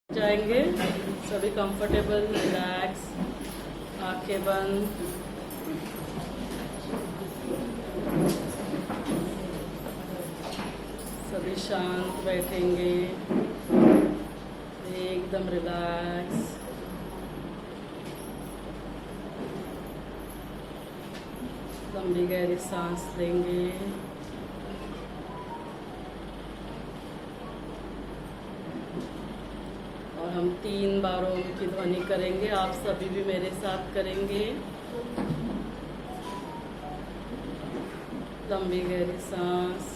जाएंगे सभी comfortable, relax, आंखें बंद। सभी शांत बैठेंगे, एकदम रिलैक्स। लंबी गहरी सांस लेंगे। और हम 3 बार ओम की ध्वनि करेंगे, आप सभी भी मेरे साथ करेंगे। लंबी गहरी सांस।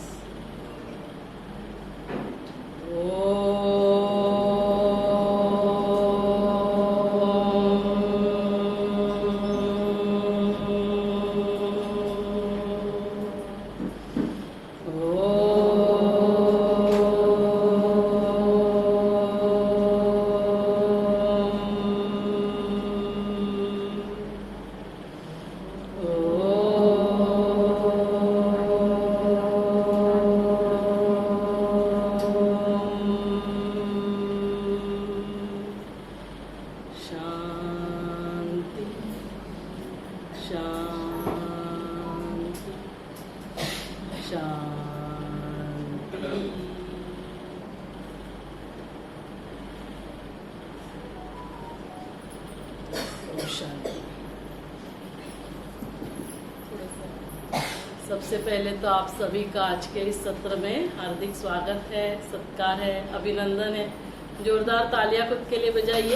शांति शांति शांति। शांति। सबसे पहले तो आप सभी का आज के इस सत्र में हार्दिक स्वागत है, सत्कार है, अभिनंदन है। जोरदार तालियां खुद के लिए बजाइए।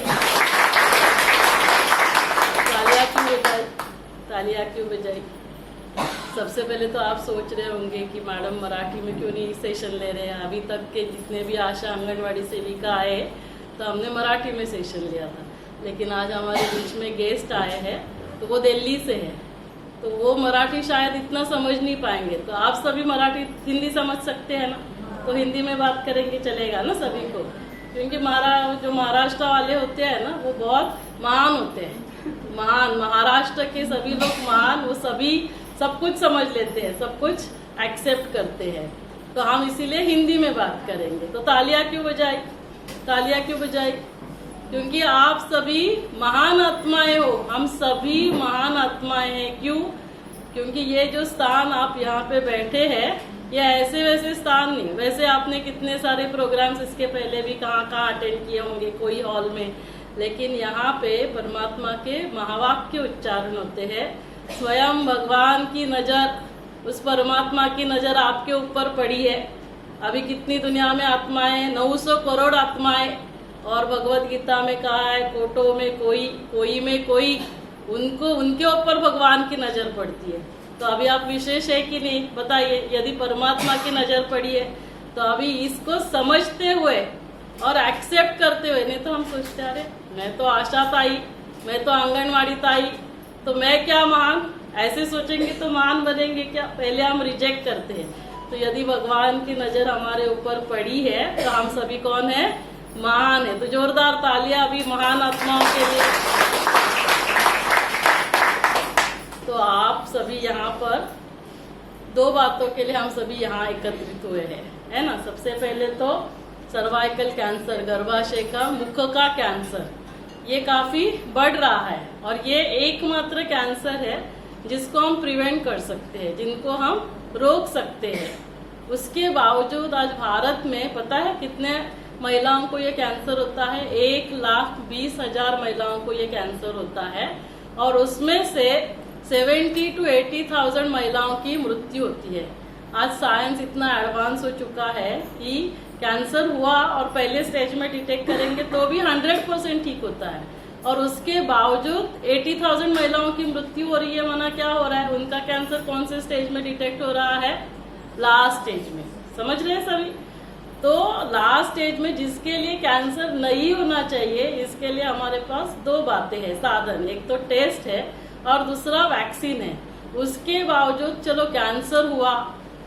तालियां क्यों बजाई? सबसे पहले तो आप सोच रहे होंगे कि मैडम मराठी में क्यों नहीं सेशन ले रहे हैं। अभी तक के जितने भी आशा आंगनवाड़ी सेविका आए तो हमने मराठी में सेशन लिया था, लेकिन आज हमारे बीच में गेस्ट आए हैं तो वो दिल्ली से है, तो वो मराठी शायद इतना समझ नहीं पाएंगे। तो आप सभी मराठी हिंदी समझ सकते हैं ना, तो हिंदी में बात करेंगे, चलेगा ना सभी को? क्योंकि जो महाराष्ट्र वाले होते हैं ना, वो बहुत महान होते हैं। महान, महाराष्ट्र के सभी लोग महान, वो सभी सब कुछ समझ लेते हैं, सब कुछ एक्सेप्ट करते हैं। तो हम इसीलिए हिंदी में बात करेंगे। तो तालियां क्यों बजाई? तालियां क्यों बजाई? क्योंकि आप सभी महान आत्माएं हो, हम सभी महान आत्माएं हैं। क्यों? क्योंकि ये जो स्थान आप यहाँ पे बैठे हैं, ये ऐसे वैसे स्थान नहीं। वैसे आपने कितने सारे प्रोग्राम्स इसके पहले भी कहाँ अटेंड किए होंगे, कोई हॉल में, लेकिन यहाँ पे परमात्मा के महावाक्य उच्चारण होते हैं। स्वयं भगवान की नजर, उस परमात्मा की नजर आपके ऊपर पड़ी है। अभी कितनी दुनिया में आत्माएं, 900 करोड़ आत्माएं, और भगवत गीता में कहा है, कोटों में कोई में कोई, उनको उनके ऊपर भगवान की नजर पड़ती है। तो अभी आप विशेष है कि नहीं बताइए? यदि परमात्मा की नजर पड़ी है तो अभी इसको समझते हुए और एक्सेप्ट करते हुए, नहीं तो हम सोचते अरे मैं तो आशा ताई, मैं तो आंगनवाड़ी ताई, तो मैं क्या महान, ऐसे सोचेंगे तो महान बनेंगे क्या? पहले हम रिजेक्ट करते हैं। तो यदि भगवान की नजर हमारे ऊपर पड़ी है तो हम सभी कौन है? महान है। तो जोरदार तालियां अभी महान आत्माओं के लिए। तो आप सभी यहाँ पर 2 बातों के लिए हम सभी यहाँ एकत्रित हुए हैं, है ना? सबसे पहले तो सर्वाइकल कैंसर, गर्भाशय का, मुख का कैंसर, ये काफी बढ़ रहा है और ये एकमात्र कैंसर है जिसको हम प्रिवेंट कर सकते हैं, जिनको हम रोक सकते हैं। उसके बावजूद आज भारत में पता है कितने महिलाओं को ये कैंसर होता है? 1,20,000 महिलाओं को ये कैंसर होता है, और उसमें से 70 to 80,000 महिलाओं की मृत्यु होती है। आज साइंस इतना एडवांस हो चुका है कि कैंसर हुआ और पहले स्टेज में डिटेक्ट करेंगे तो भी 100% ठीक होता है, और उसके बावजूद 80,000 महिलाओं की मृत्यु हो रही है। माना क्या हो रहा है? उनका कैंसर कौन से स्टेज में डिटेक्ट हो रहा है? लास्ट स्टेज में। समझ रहे हैं सभी? तो लास्ट स्टेज में जिसके लिए कैंसर नहीं होना चाहिए, इसके लिए हमारे पास 2 बातें हैं, साधन। एक तो टेस्ट है और दूसरा वैक्सीन है। उसके बावजूद चलो कैंसर हुआ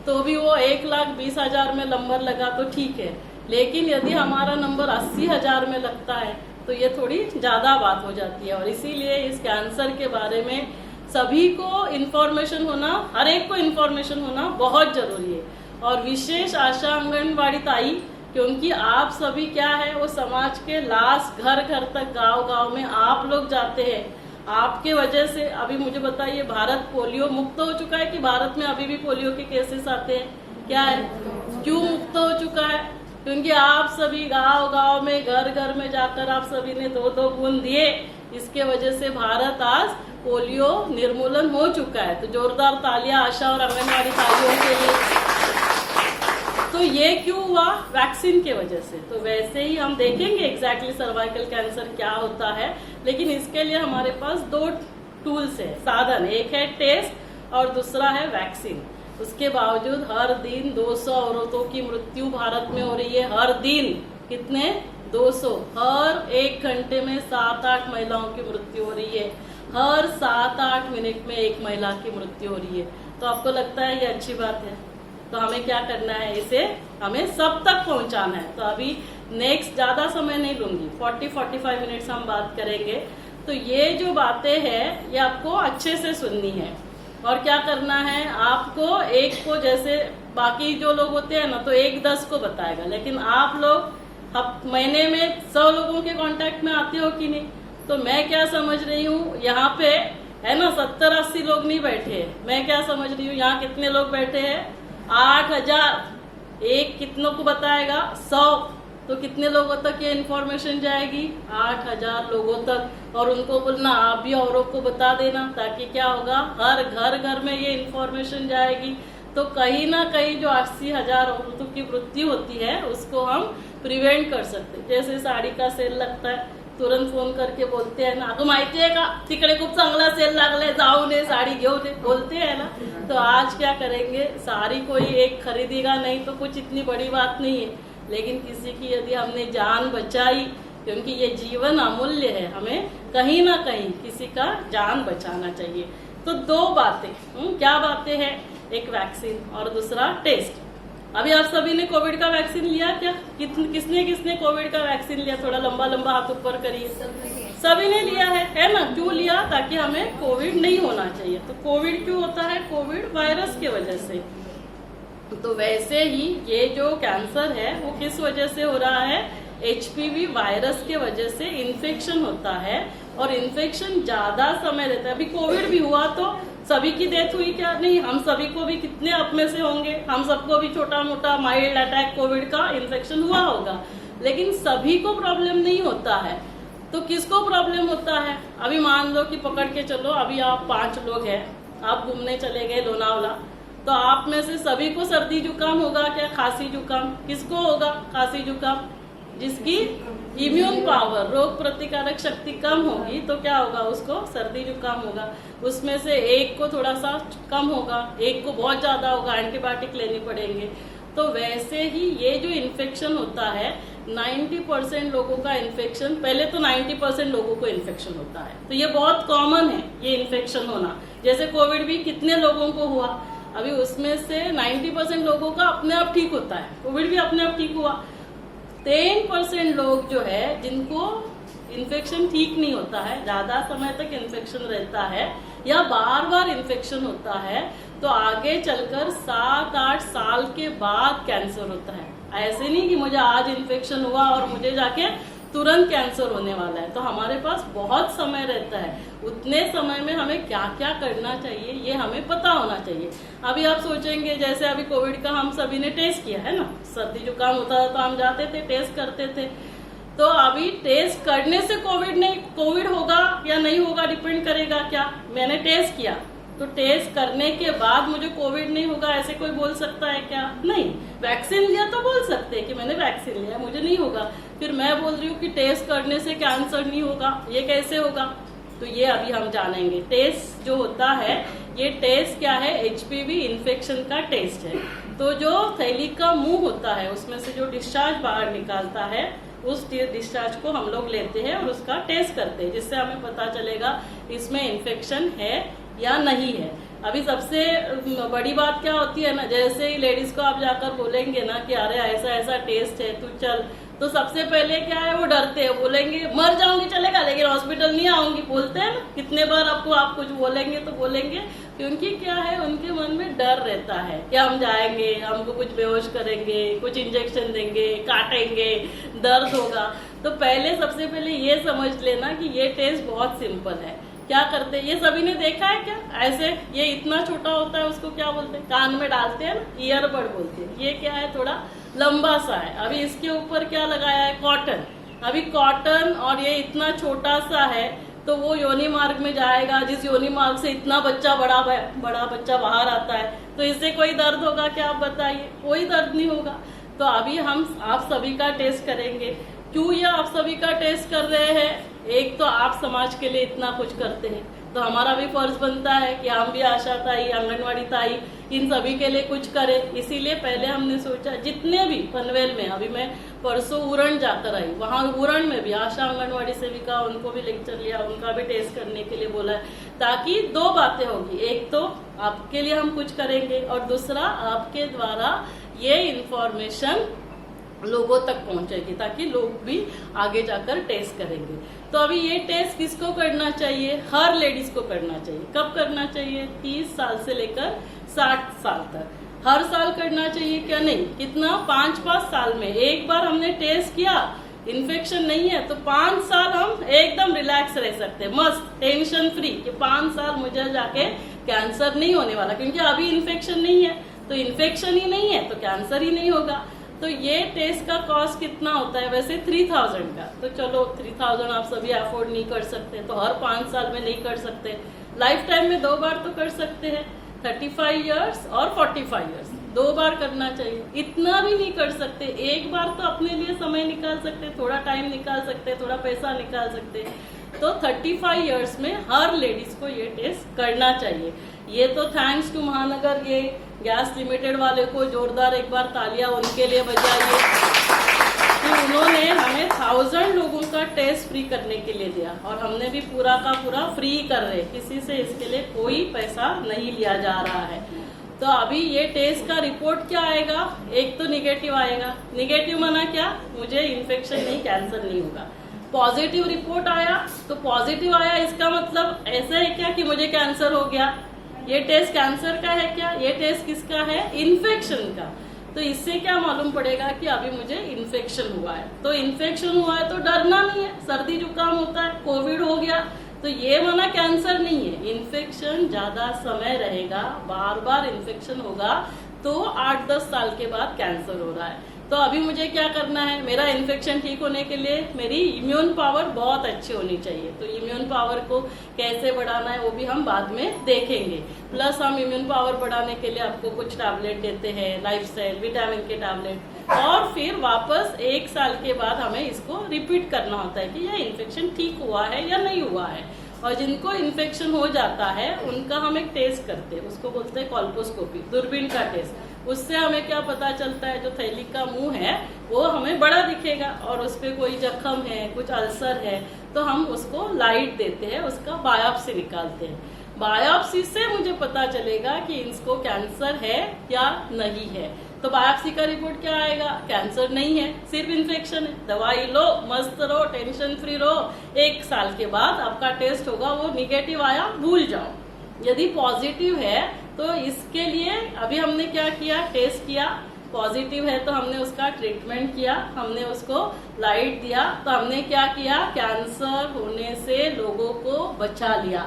तो भी वो 1,20,000 में नंबर लगा तो ठीक है, लेकिन यदि हमारा नंबर 80,000 में लगता है तो ये थोड़ी ज्यादा बात हो जाती है। और इसीलिए इस कैंसर के बारे में सभी को इन्फॉर्मेशन होना, हर एक को इन्फॉर्मेशन होना बहुत जरूरी है। और विशेष आशा आंगनवाड़ी ताई क्योंकि आप सभी क्या है, वो समाज के लास्ट घर घर तक, गांव गांव में आप लोग जाते हैं। आपके वजह से अभी मुझे बताइए, भारत पोलियो मुक्त हो चुका है कि भारत में अभी भी पोलियो के केसेस आते हैं? क्या है, क्यों मुक्त हो चुका है? क्योंकि आप सभी गांव गांव में, घर घर में जाकर आप सभी ने 2-2 बूंद दिए। इसके वजह से भारत आज पोलियो निर्मूलन हो चुका है। तो जोरदार तालियां आशा और आंगनवाड़ी तालियों के लिए। तो ये क्यों हुआ? वैक्सीन के वजह से। तो वैसे ही हम देखेंगे एग्जैक्टली सर्वाइकल कैंसर क्या होता है, लेकिन इसके लिए हमारे पास 2 टूल्स है, साधन। एक है टेस्ट और दूसरा है वैक्सीन। उसके बावजूद हर दिन 200 औरतों की मृत्यु भारत में हो रही है। हर दिन कितने? 200। हर 1 घंटे में 7-8 महिलाओं की मृत्यु हो रही है। हर 7-8 मिनट में 1 महिला की मृत्यु हो रही है। तो आपको लगता है ये अच्छी बात है? तो हमें क्या करना है, इसे हमें सब तक पहुंचाना है। तो अभी नेक्स्ट ज्यादा समय नहीं लूंगी, 40-45 मिनट्स हम बात करेंगे। तो ये जो बातें हैं ये आपको अच्छे से सुननी है। और क्या करना है आपको, एक को, जैसे बाकी जो लोग होते हैं ना, तो 1-10 को बताएगा, लेकिन आप लोग महीने में 100 लोगों के कांटेक्ट में आते हो कि नहीं? तो मैं क्या समझ रही हूँ, यहाँ पे है ना 70-80 लोग नहीं बैठे हैं। मैं क्या समझ रही हूँ, यहाँ कितने लोग बैठे हैं? 8000। एक कितनों को बताएगा? 100। तो कितने लोगों तक ये इन्फॉर्मेशन जाएगी? 8000 लोगों तक। और उनको बोलना आप भी औरों को बता देना, ताकि क्या होगा, हर घर घर में ये इन्फॉर्मेशन जाएगी। तो कहीं ना कहीं जो 80,000 औरतों की मृत्यु होती है उसको हम प्रिवेंट कर सकते हैं। जैसे साड़ी का सेल लगता है, तुरंत फोन करके बोलते हैं ना, अगं माहिती आहे का, तिकडे खूप चांगला सेल लागलाय, जाऊ दे, साड़ी घेऊ दे, बोलते हैं ना। तो आज क्या करेंगे, साड़ी कोई एक खरीदेगा नहीं तो कुछ इतनी बड़ी बात नहीं है, लेकिन किसी की यदि हमने जान बचाई, क्योंकि ये जीवन अमूल्य है, हमें कहीं ना कहीं किसी का जान बचाना चाहिए। तो 2 बातें, क्या बातें हैं? एक वैक्सीन और दूसरा टेस्ट। अभी आप सभी ने कोविड का वैक्सीन लिया क्या? किसने किसने कोविड का वैक्सीन लिया? थोड़ा लंबा लंबा हाथ ऊपर करिए। सभी ने लिया है ना? क्यों लिया? ताकि हमें कोविड नहीं होना चाहिए। तो कोविड क्यों होता है? कोविड वायरस के वजह से। तो वैसे ही ये जो कैंसर है वो किस वजह से हो रहा है? HPV वायरस के वजह से इन्फेक्शन होता है, और इन्फेक्शन ज्यादा समय रहता है। अभी कोविड भी हुआ तो सभी की डेथ हुई क्या? नहीं, हम सभी को भी, कितने आप में से होंगे, हम सबको भी छोटा मोटा माइल्ड अटैक कोविड का इन्फेक्शन हुआ होगा, लेकिन सभी को प्रॉब्लम नहीं होता है। तो किसको प्रॉब्लम होता है? अभी मान लो कि पकड़ के चलो, अभी आप 5 लोग हैं, आप घूमने चले गए लोनावला, तो आप में से सभी को सर्दी जुकाम होगा क्या? खांसी जुकाम किसको होगा? खांसी जुकाम। जिसकी इम्यून पावर, रोग प्रतिकारक शक्ति कम होगी तो क्या होगा? उसको सर्दी जुकाम होगा। उसमें से एक को थोड़ा सा कम होगा, एक को बहुत ज्यादा होगा, एंटीबायोटिक लेने पड़ेंगे। तो वैसे ही ये जो इन्फेक्शन होता है, 90% लोगों का इन्फेक्शन, पहले तो 90% लोगों को इन्फेक्शन होता है, तो ये बहुत कॉमन है ये इन्फेक्शन होना। जैसे कोविड भी कितने लोगों को हुआ, अभी उसमें से 90% लोगों का अपने आप ठीक होता है, कोविड भी अपने आप ठीक हुआ। 10% लोग जो है जिनको इन्फेक्शन ठीक नहीं होता है, ज्यादा समय तक इन्फेक्शन रहता है या बार बार इन्फेक्शन होता है, तो आगे चलकर 7-8 साल के बाद कैंसर होता है। ऐसे नहीं कि मुझे आज इन्फेक्शन हुआ और मुझे जाके तुरंत कैंसर होने वाला है। तो हमारे पास बहुत समय रहता है, उतने समय में हमें क्या क्या करना चाहिए ये हमें पता होना चाहिए। अभी आप सोचेंगे, जैसे अभी कोविड का हम सभी ने टेस्ट किया है ना, सर्दी जुकाम होता था तो हम जाते थे टेस्ट करते थे। तो अभी टेस्ट करने से कोविड होगा या नहीं होगा डिपेंड करेगा क्या? मैंने टेस्ट किया तो टेस्ट करने के बाद मुझे कोविड नहीं होगा, ऐसे कोई बोल सकता है क्या? नहीं। वैक्सीन लिया तो बोल सकते हैं कि मैंने वैक्सीन लिया, मुझे नहीं होगा। फिर मैं बोल रही हूँ कि टेस्ट करने से कैंसर नहीं होगा, ये कैसे होगा? तो ये अभी हम जानेंगे। टेस्ट जो होता है, ये टेस्ट क्या है? HPV इन्फेक्शन का टेस्ट है। तो जो थैली का मुंह होता है उसमें से जो डिस्चार्ज बाहर निकालता है, उस डिस्चार्ज को हम लोग लेते हैं और उसका टेस्ट करते हैं, जिससे हमें पता चलेगा इसमें इन्फेक्शन है या नहीं है। अभी सबसे बड़ी बात क्या होती है ना, जैसे ही लेडीज को आप जाकर बोलेंगे ना कि अरे ऐसा ऐसा टेस्ट है, तू चल, तो सबसे पहले क्या है, वो डरते हैं, बोलेंगे मर जाऊंगी चलेगा लेकिन हॉस्पिटल नहीं आऊंगी, बोलते हैं ना। कितने बार आपको आप कुछ बोलेंगे तो बोलेंगे, क्योंकि क्या है, उनके मन में डर रहता है कि हम जाएंगे, हमको कुछ बेहोश करेंगे, कुछ इंजेक्शन देंगे, काटेंगे, दर्द होगा। तो पहले सबसे पहले ये समझ लेना कि ये टेस्ट बहुत सिंपल है। क्या करते हैं, ये सभी ने देखा है क्या, ऐसे ये इतना छोटा होता है, उसको क्या बोलते हैं, कान में डालते हैं ना, ईयरबड बोलते हैं। ये क्या है, थोड़ा लंबा सा है। अभी इसके ऊपर क्या लगाया है, कॉटन। अभी कॉटन और ये इतना छोटा सा है, तो वो योनि मार्ग में जाएगा, जिस योनि मार्ग से इतना बच्चा बड़ा बच्चा बाहर आता है, तो इससे कोई दर्द होगा क्या, आप बताइए, कोई दर्द नहीं होगा। तो अभी हम आप सभी का टेस्ट करेंगे। क्यों ये आप सभी का टेस्ट कर रहे हैं, एक तो आप समाज के लिए इतना कुछ करते हैं, तो हमारा भी फर्ज बनता है कि हम भी आशा ताई, आंगनवाड़ी ताई, इन सभी के लिए कुछ करें। इसीलिए पहले हमने सोचा, जितने भी पनवेल में, अभी मैं परसों उरण जाकर आई, वहाँ उरण में भी आशा आंगनवाड़ी सेविका, उनको भी लेक्चर लिया, उनका भी टेस्ट करने के लिए बोला है, ताकि दो बातें होगी, एक तो आपके लिए हम कुछ करेंगे और दूसरा आपके द्वारा ये इंफॉर्मेशन लोगों तक पहुंचेगी, ताकि लोग भी आगे जाकर टेस्ट करेंगे। तो अभी ये टेस्ट किसको करना चाहिए, हर लेडीज को करना चाहिए। कब करना चाहिए, 30 साल से लेकर 60 साल तक। हर साल करना चाहिए क्या, नहीं, कितना, 5-5 साल में एक बार हमने टेस्ट किया, इन्फेक्शन नहीं है तो 5 साल हम एकदम रिलैक्स रह सकते हैं, मस्त टेंशन फ्री, कि 5 साल मुझे जाके कैंसर नहीं होने वाला, क्योंकि अभी इन्फेक्शन नहीं है, तो इन्फेक्शन ही नहीं है तो कैंसर ही नहीं होगा। तो ये टेस्ट का कॉस्ट कितना होता है, वैसे 3000 का। तो चलो 3000 आप सभी अफोर्ड नहीं कर सकते, तो हर 5 साल में नहीं कर सकते, लाइफ टाइम में 2 बार तो कर सकते हैं, 35 इयर्स और 45 इयर्स, 2 बार करना चाहिए। इतना भी नहीं कर सकते, एक बार तो अपने लिए समय निकाल सकते, थोड़ा टाइम निकाल सकते, थोड़ा पैसा निकाल सकते। तो 35 इयर्स में हर लेडीज को ये टेस्ट करना चाहिए। ये तो थैंक्स टू महानगर ये गैस लिमिटेड वाले को जोरदार एक बार तालियां उनके लिए बजाइए कि उन्होंने हमें 1000 लोगों का टेस्ट फ्री करने के लिए दिया, और हमने भी पूरा का पूरा फ्री कर रहे, किसी से इसके लिए कोई पैसा नहीं लिया जा रहा है। तो अभी ये टेस्ट का रिपोर्ट क्या आएगा, एक तो निगेटिव आएगा। निगेटिव माना क्या, मुझे इन्फेक्शन नहीं, कैंसर नहीं होगा। पॉजिटिव रिपोर्ट आया, तो पॉजिटिव आया इसका मतलब ऐसा है क्या कि मुझे कैंसर हो गया। ये टेस्ट कैंसर का है क्या, ये टेस्ट किसका है, इन्फेक्शन का। तो इससे क्या मालूम पड़ेगा कि अभी मुझे इन्फेक्शन हुआ है। तो इन्फेक्शन हुआ है तो डरना नहीं है, सर्दी जुकाम होता है, कोविड हो गया तो ये माना कैंसर नहीं है। इन्फेक्शन ज्यादा समय रहेगा, बार बार इन्फेक्शन होगा, तो 8-10 साल के बाद कैंसर हो रहा है। तो अभी मुझे क्या करना है, मेरा इन्फेक्शन ठीक होने के लिए मेरी इम्यून पावर बहुत अच्छी होनी चाहिए। तो इम्यून पावर को कैसे बढ़ाना है वो भी हम बाद में देखेंगे। प्लस हम इम्यून पावर बढ़ाने के लिए आपको कुछ टैबलेट देते हैं, लाइफस्टाइल विटामिन के टैबलेट, और फिर वापस 1 साल के बाद हमें इसको रिपीट करना होता है कि यह इन्फेक्शन ठीक हुआ है या नहीं हुआ है। और जिनको इन्फेक्शन हो जाता है उनका हम एक टेस्ट करते हैं, उसको बोलते हैं कॉल्पोस्कोपी, दूरबीन का टेस्ट। उससे हमें क्या पता चलता है, जो थैली का मुंह है वो हमें बड़ा दिखेगा, और उस पर कोई जख्म है, कुछ अल्सर है, तो हम उसको लाइट देते हैं, उसका बायोप्सी निकालते हैं। बायोप्सी से मुझे पता चलेगा कि इसको कैंसर है या नहीं है। तो बायोप्सी का रिपोर्ट क्या आएगा, कैंसर नहीं है, सिर्फ इन्फेक्शन है, दवाई लो, मस्त रहो, टेंशन फ्री रहो। 1 साल के बाद आपका टेस्ट होगा, वो निगेटिव आया भूल जाओ। यदि पॉजिटिव है तो इसके लिए अभी हमने क्या किया, टेस्ट किया, पॉजिटिव है तो हमने उसका ट्रीटमेंट किया, हमने उसको लाइट दिया, तो हमने क्या किया, कैंसर होने से लोगों को बचा लिया।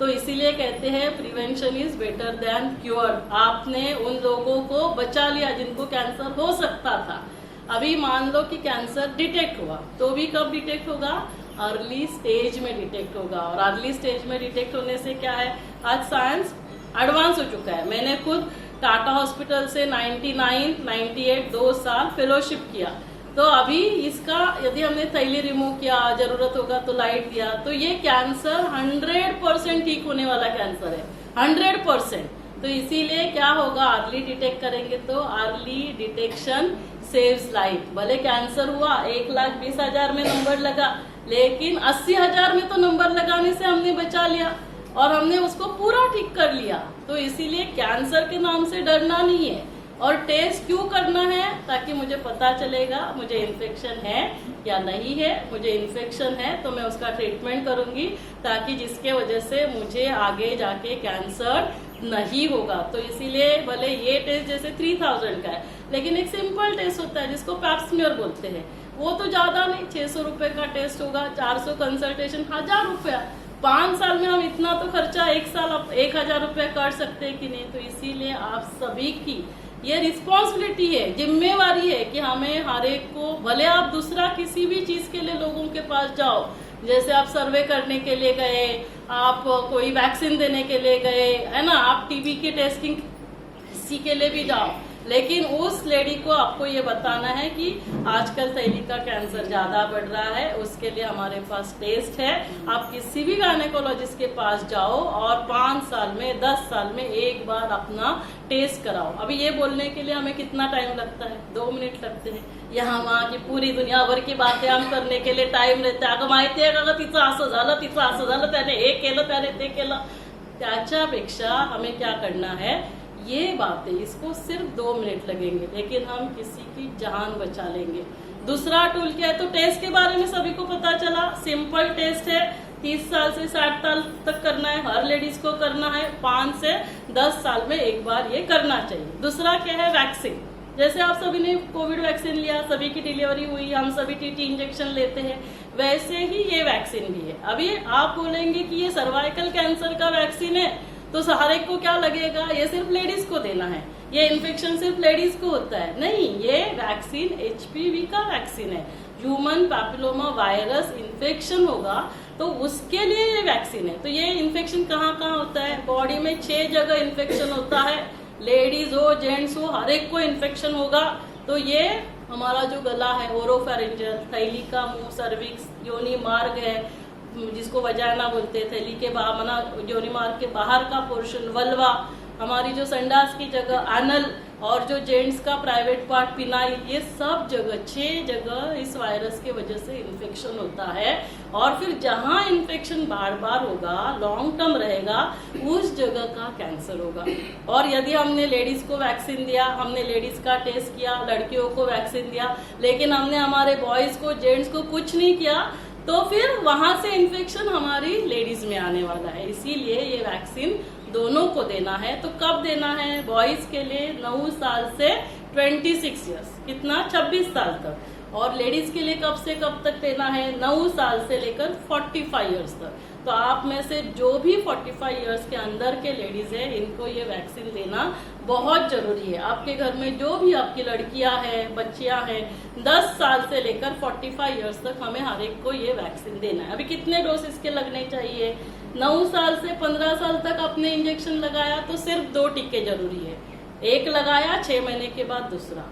तो इसीलिए कहते हैं prevention is better than cure. आपने उन लोगों को बचा लिया जिनको कैंसर हो सकता था। अभी मान लो कि कैंसर डिटेक्ट हुआ, तो भी कब डिटेक्ट होगा, अर्ली स्टेज में डिटेक्ट होगा। और अर्ली स्टेज में डिटेक्ट होने से क्या है, आज साइंस एडवांस हो चुका है। मैंने खुद टाटा हॉस्पिटल से 98 2 साल फेलोशिप किया, तो अभी इसका यदि हमने थैली रिमूव किया, जरूरत होगा तो लाइट दिया, तो ये कैंसर 100% ठीक होने वाला कैंसर है, 100%। तो इसीलिए क्या होगा, अर्ली डिटेक्ट करेंगे तो अर्ली डिटेक्शन सेव्स लाइफ। भले कैंसर हुआ, 1,20,000 में नंबर लगा, लेकिन 80,000 में तो नंबर लगाने से हमने बचा लिया और हमने उसको पूरा ठीक कर लिया। तो इसीलिए कैंसर के नाम से डरना नहीं है। और टेस्ट क्यों करना है? ताकि मुझे पता चलेगा मुझे इन्फेक्शन है या नहीं है। मुझे इन्फेक्शन है तो मैं उसका ट्रीटमेंट करूंगी, ताकि जिसके वजह से मुझे आगे जाके कैंसर नहीं होगा। तो इसीलिए भले ये टेस्ट जैसे 3000 का है, लेकिन एक सिंपल टेस्ट होता है जिसको पैप स्मीयर बोलते हैं, वो तो ज्यादा नहीं, 600 रुपए का टेस्ट होगा, 400 कंसल्टेशन, 1000 रुपया। 5 साल में हम इतना तो खर्चा एक साल 1000 रुपया कर सकते हैं कि नहीं? तो इसीलिए आप सभी की ये रिस्पॉन्सिबिलिटी है, जिम्मेवारी है कि हमें हर एक को, भले आप दूसरा किसी भी चीज के लिए लोगों के पास जाओ, जैसे आप सर्वे करने के लिए गए, आप कोई वैक्सीन देने के लिए गए, है ना, आप टीबी की टेस्टिंग किसी के लिए भी जाओ, लेकिन उस लेडी को आपको ये बताना है कि आजकल थैली का कैंसर ज्यादा बढ़ रहा है, उसके लिए हमारे पास टेस्ट है। आप किसी भी गायनेकोलॉजिस्ट के पास जाओ और 5 साल में 10 साल में एक बार अपना टेस्ट कराओ। अभी ये बोलने के लिए हमें कितना टाइम लगता है? 2 मिनट लगते हैं। यहाँ वहाँ की पूरी दुनिया भर की बातें हम करने के लिए टाइम लेते अगं माहिती आहे का तिचं असं झालं, तिचं असं झालं, त्याने हे केलं, त्याने ते केलं। त्याच्यापेक्षा हमें क्या करना है, ये बातें, इसको सिर्फ 2 मिनट लगेंगे, लेकिन हम किसी की जान बचा लेंगे। दूसरा टूल क्या है? तो टेस्ट के बारे में सभी को पता चला, सिंपल टेस्ट है, 30 साल से 60 साल तक करना है, हर लेडीज को करना है, 5 से 10 साल में एक बार ये करना चाहिए। दूसरा क्या है? वैक्सीन। जैसे आप सभी ने कोविड वैक्सीन लिया, सभी की डिलीवरी हुई, हम सभी टीटी इंजेक्शन लेते हैं, वैसे ही ये वैक्सीन भी है। अभी आप बोलेंगे कि ये सर्वाइकल कैंसर का वैक्सीन है, तो हर एक को क्या लगेगा ये सिर्फ लेडीज को देना है, ये इन्फेक्शन सिर्फ लेडीज को होता है। नहीं, ये वैक्सीन HPV का वैक्सीन है, ह्यूमन पैपिलोमा वायरस इन्फेक्शन होगा तो उसके लिए ये वैक्सीन है। तो ये इन्फेक्शन कहाँ कहाँ होता है? बॉडी में 6 जगह इन्फेक्शन होता है, लेडीज हो जेंट्स हो हर एक को इन्फेक्शन होगा। तो ये हमारा जो गला है, ओरोफेरिंजियल, थैली का मुंह, सर्विक्स, योनि मार्ग है जिसको वजाना बोलते हैं, थैली के बाहर मना योनि मार्ग के बाहर का पोर्शन, वल्वा, हमारी जो संडास की जगह एनल, और जो जेंट्स का प्राइवेट पार्ट पिनाई, ये सब जगह 6 जगह इस वायरस के वजह से इन्फेक्शन होता है। और फिर जहां इन्फेक्शन बार बार होगा, लॉन्ग टर्म रहेगा, उस जगह का कैंसर होगा। और यदि हमने लेडीज को वैक्सीन दिया, हमने लेडीज का टेस्ट किया, लड़कियों को वैक्सीन दिया, लेकिन हमने हमारे बॉयज को, जेंट्स को कुछ नहीं किया, तो फिर वहां से इन्फेक्शन हमारी लेडीज में आने वाला है। इसीलिए ये वैक्सीन दोनों को देना है। तो कब देना है? बॉयज के लिए 9 साल से 26 ईयर्स, कितना 26 साल तक, और लेडीज के लिए कब से कब तक देना है? 9 साल से लेकर 45 ईयर्स तक। तो आप में से जो भी 45 ईयर्स के अंदर के लेडीज है, इनको ये वैक्सीन देना बहुत जरूरी है। आपके घर में जो भी आपकी लड़कियां हैं, बच्चियां हैं, 10 साल से लेकर 45 ईयर्स तक हमें हर एक को ये वैक्सीन देना है। अभी कितने डोज इसके लगने चाहिए? 9 साल से 15 साल तक आपने इंजेक्शन लगाया तो सिर्फ 2 टीके जरूरी है, एक लगाया 6 महीने के बाद दूसरा।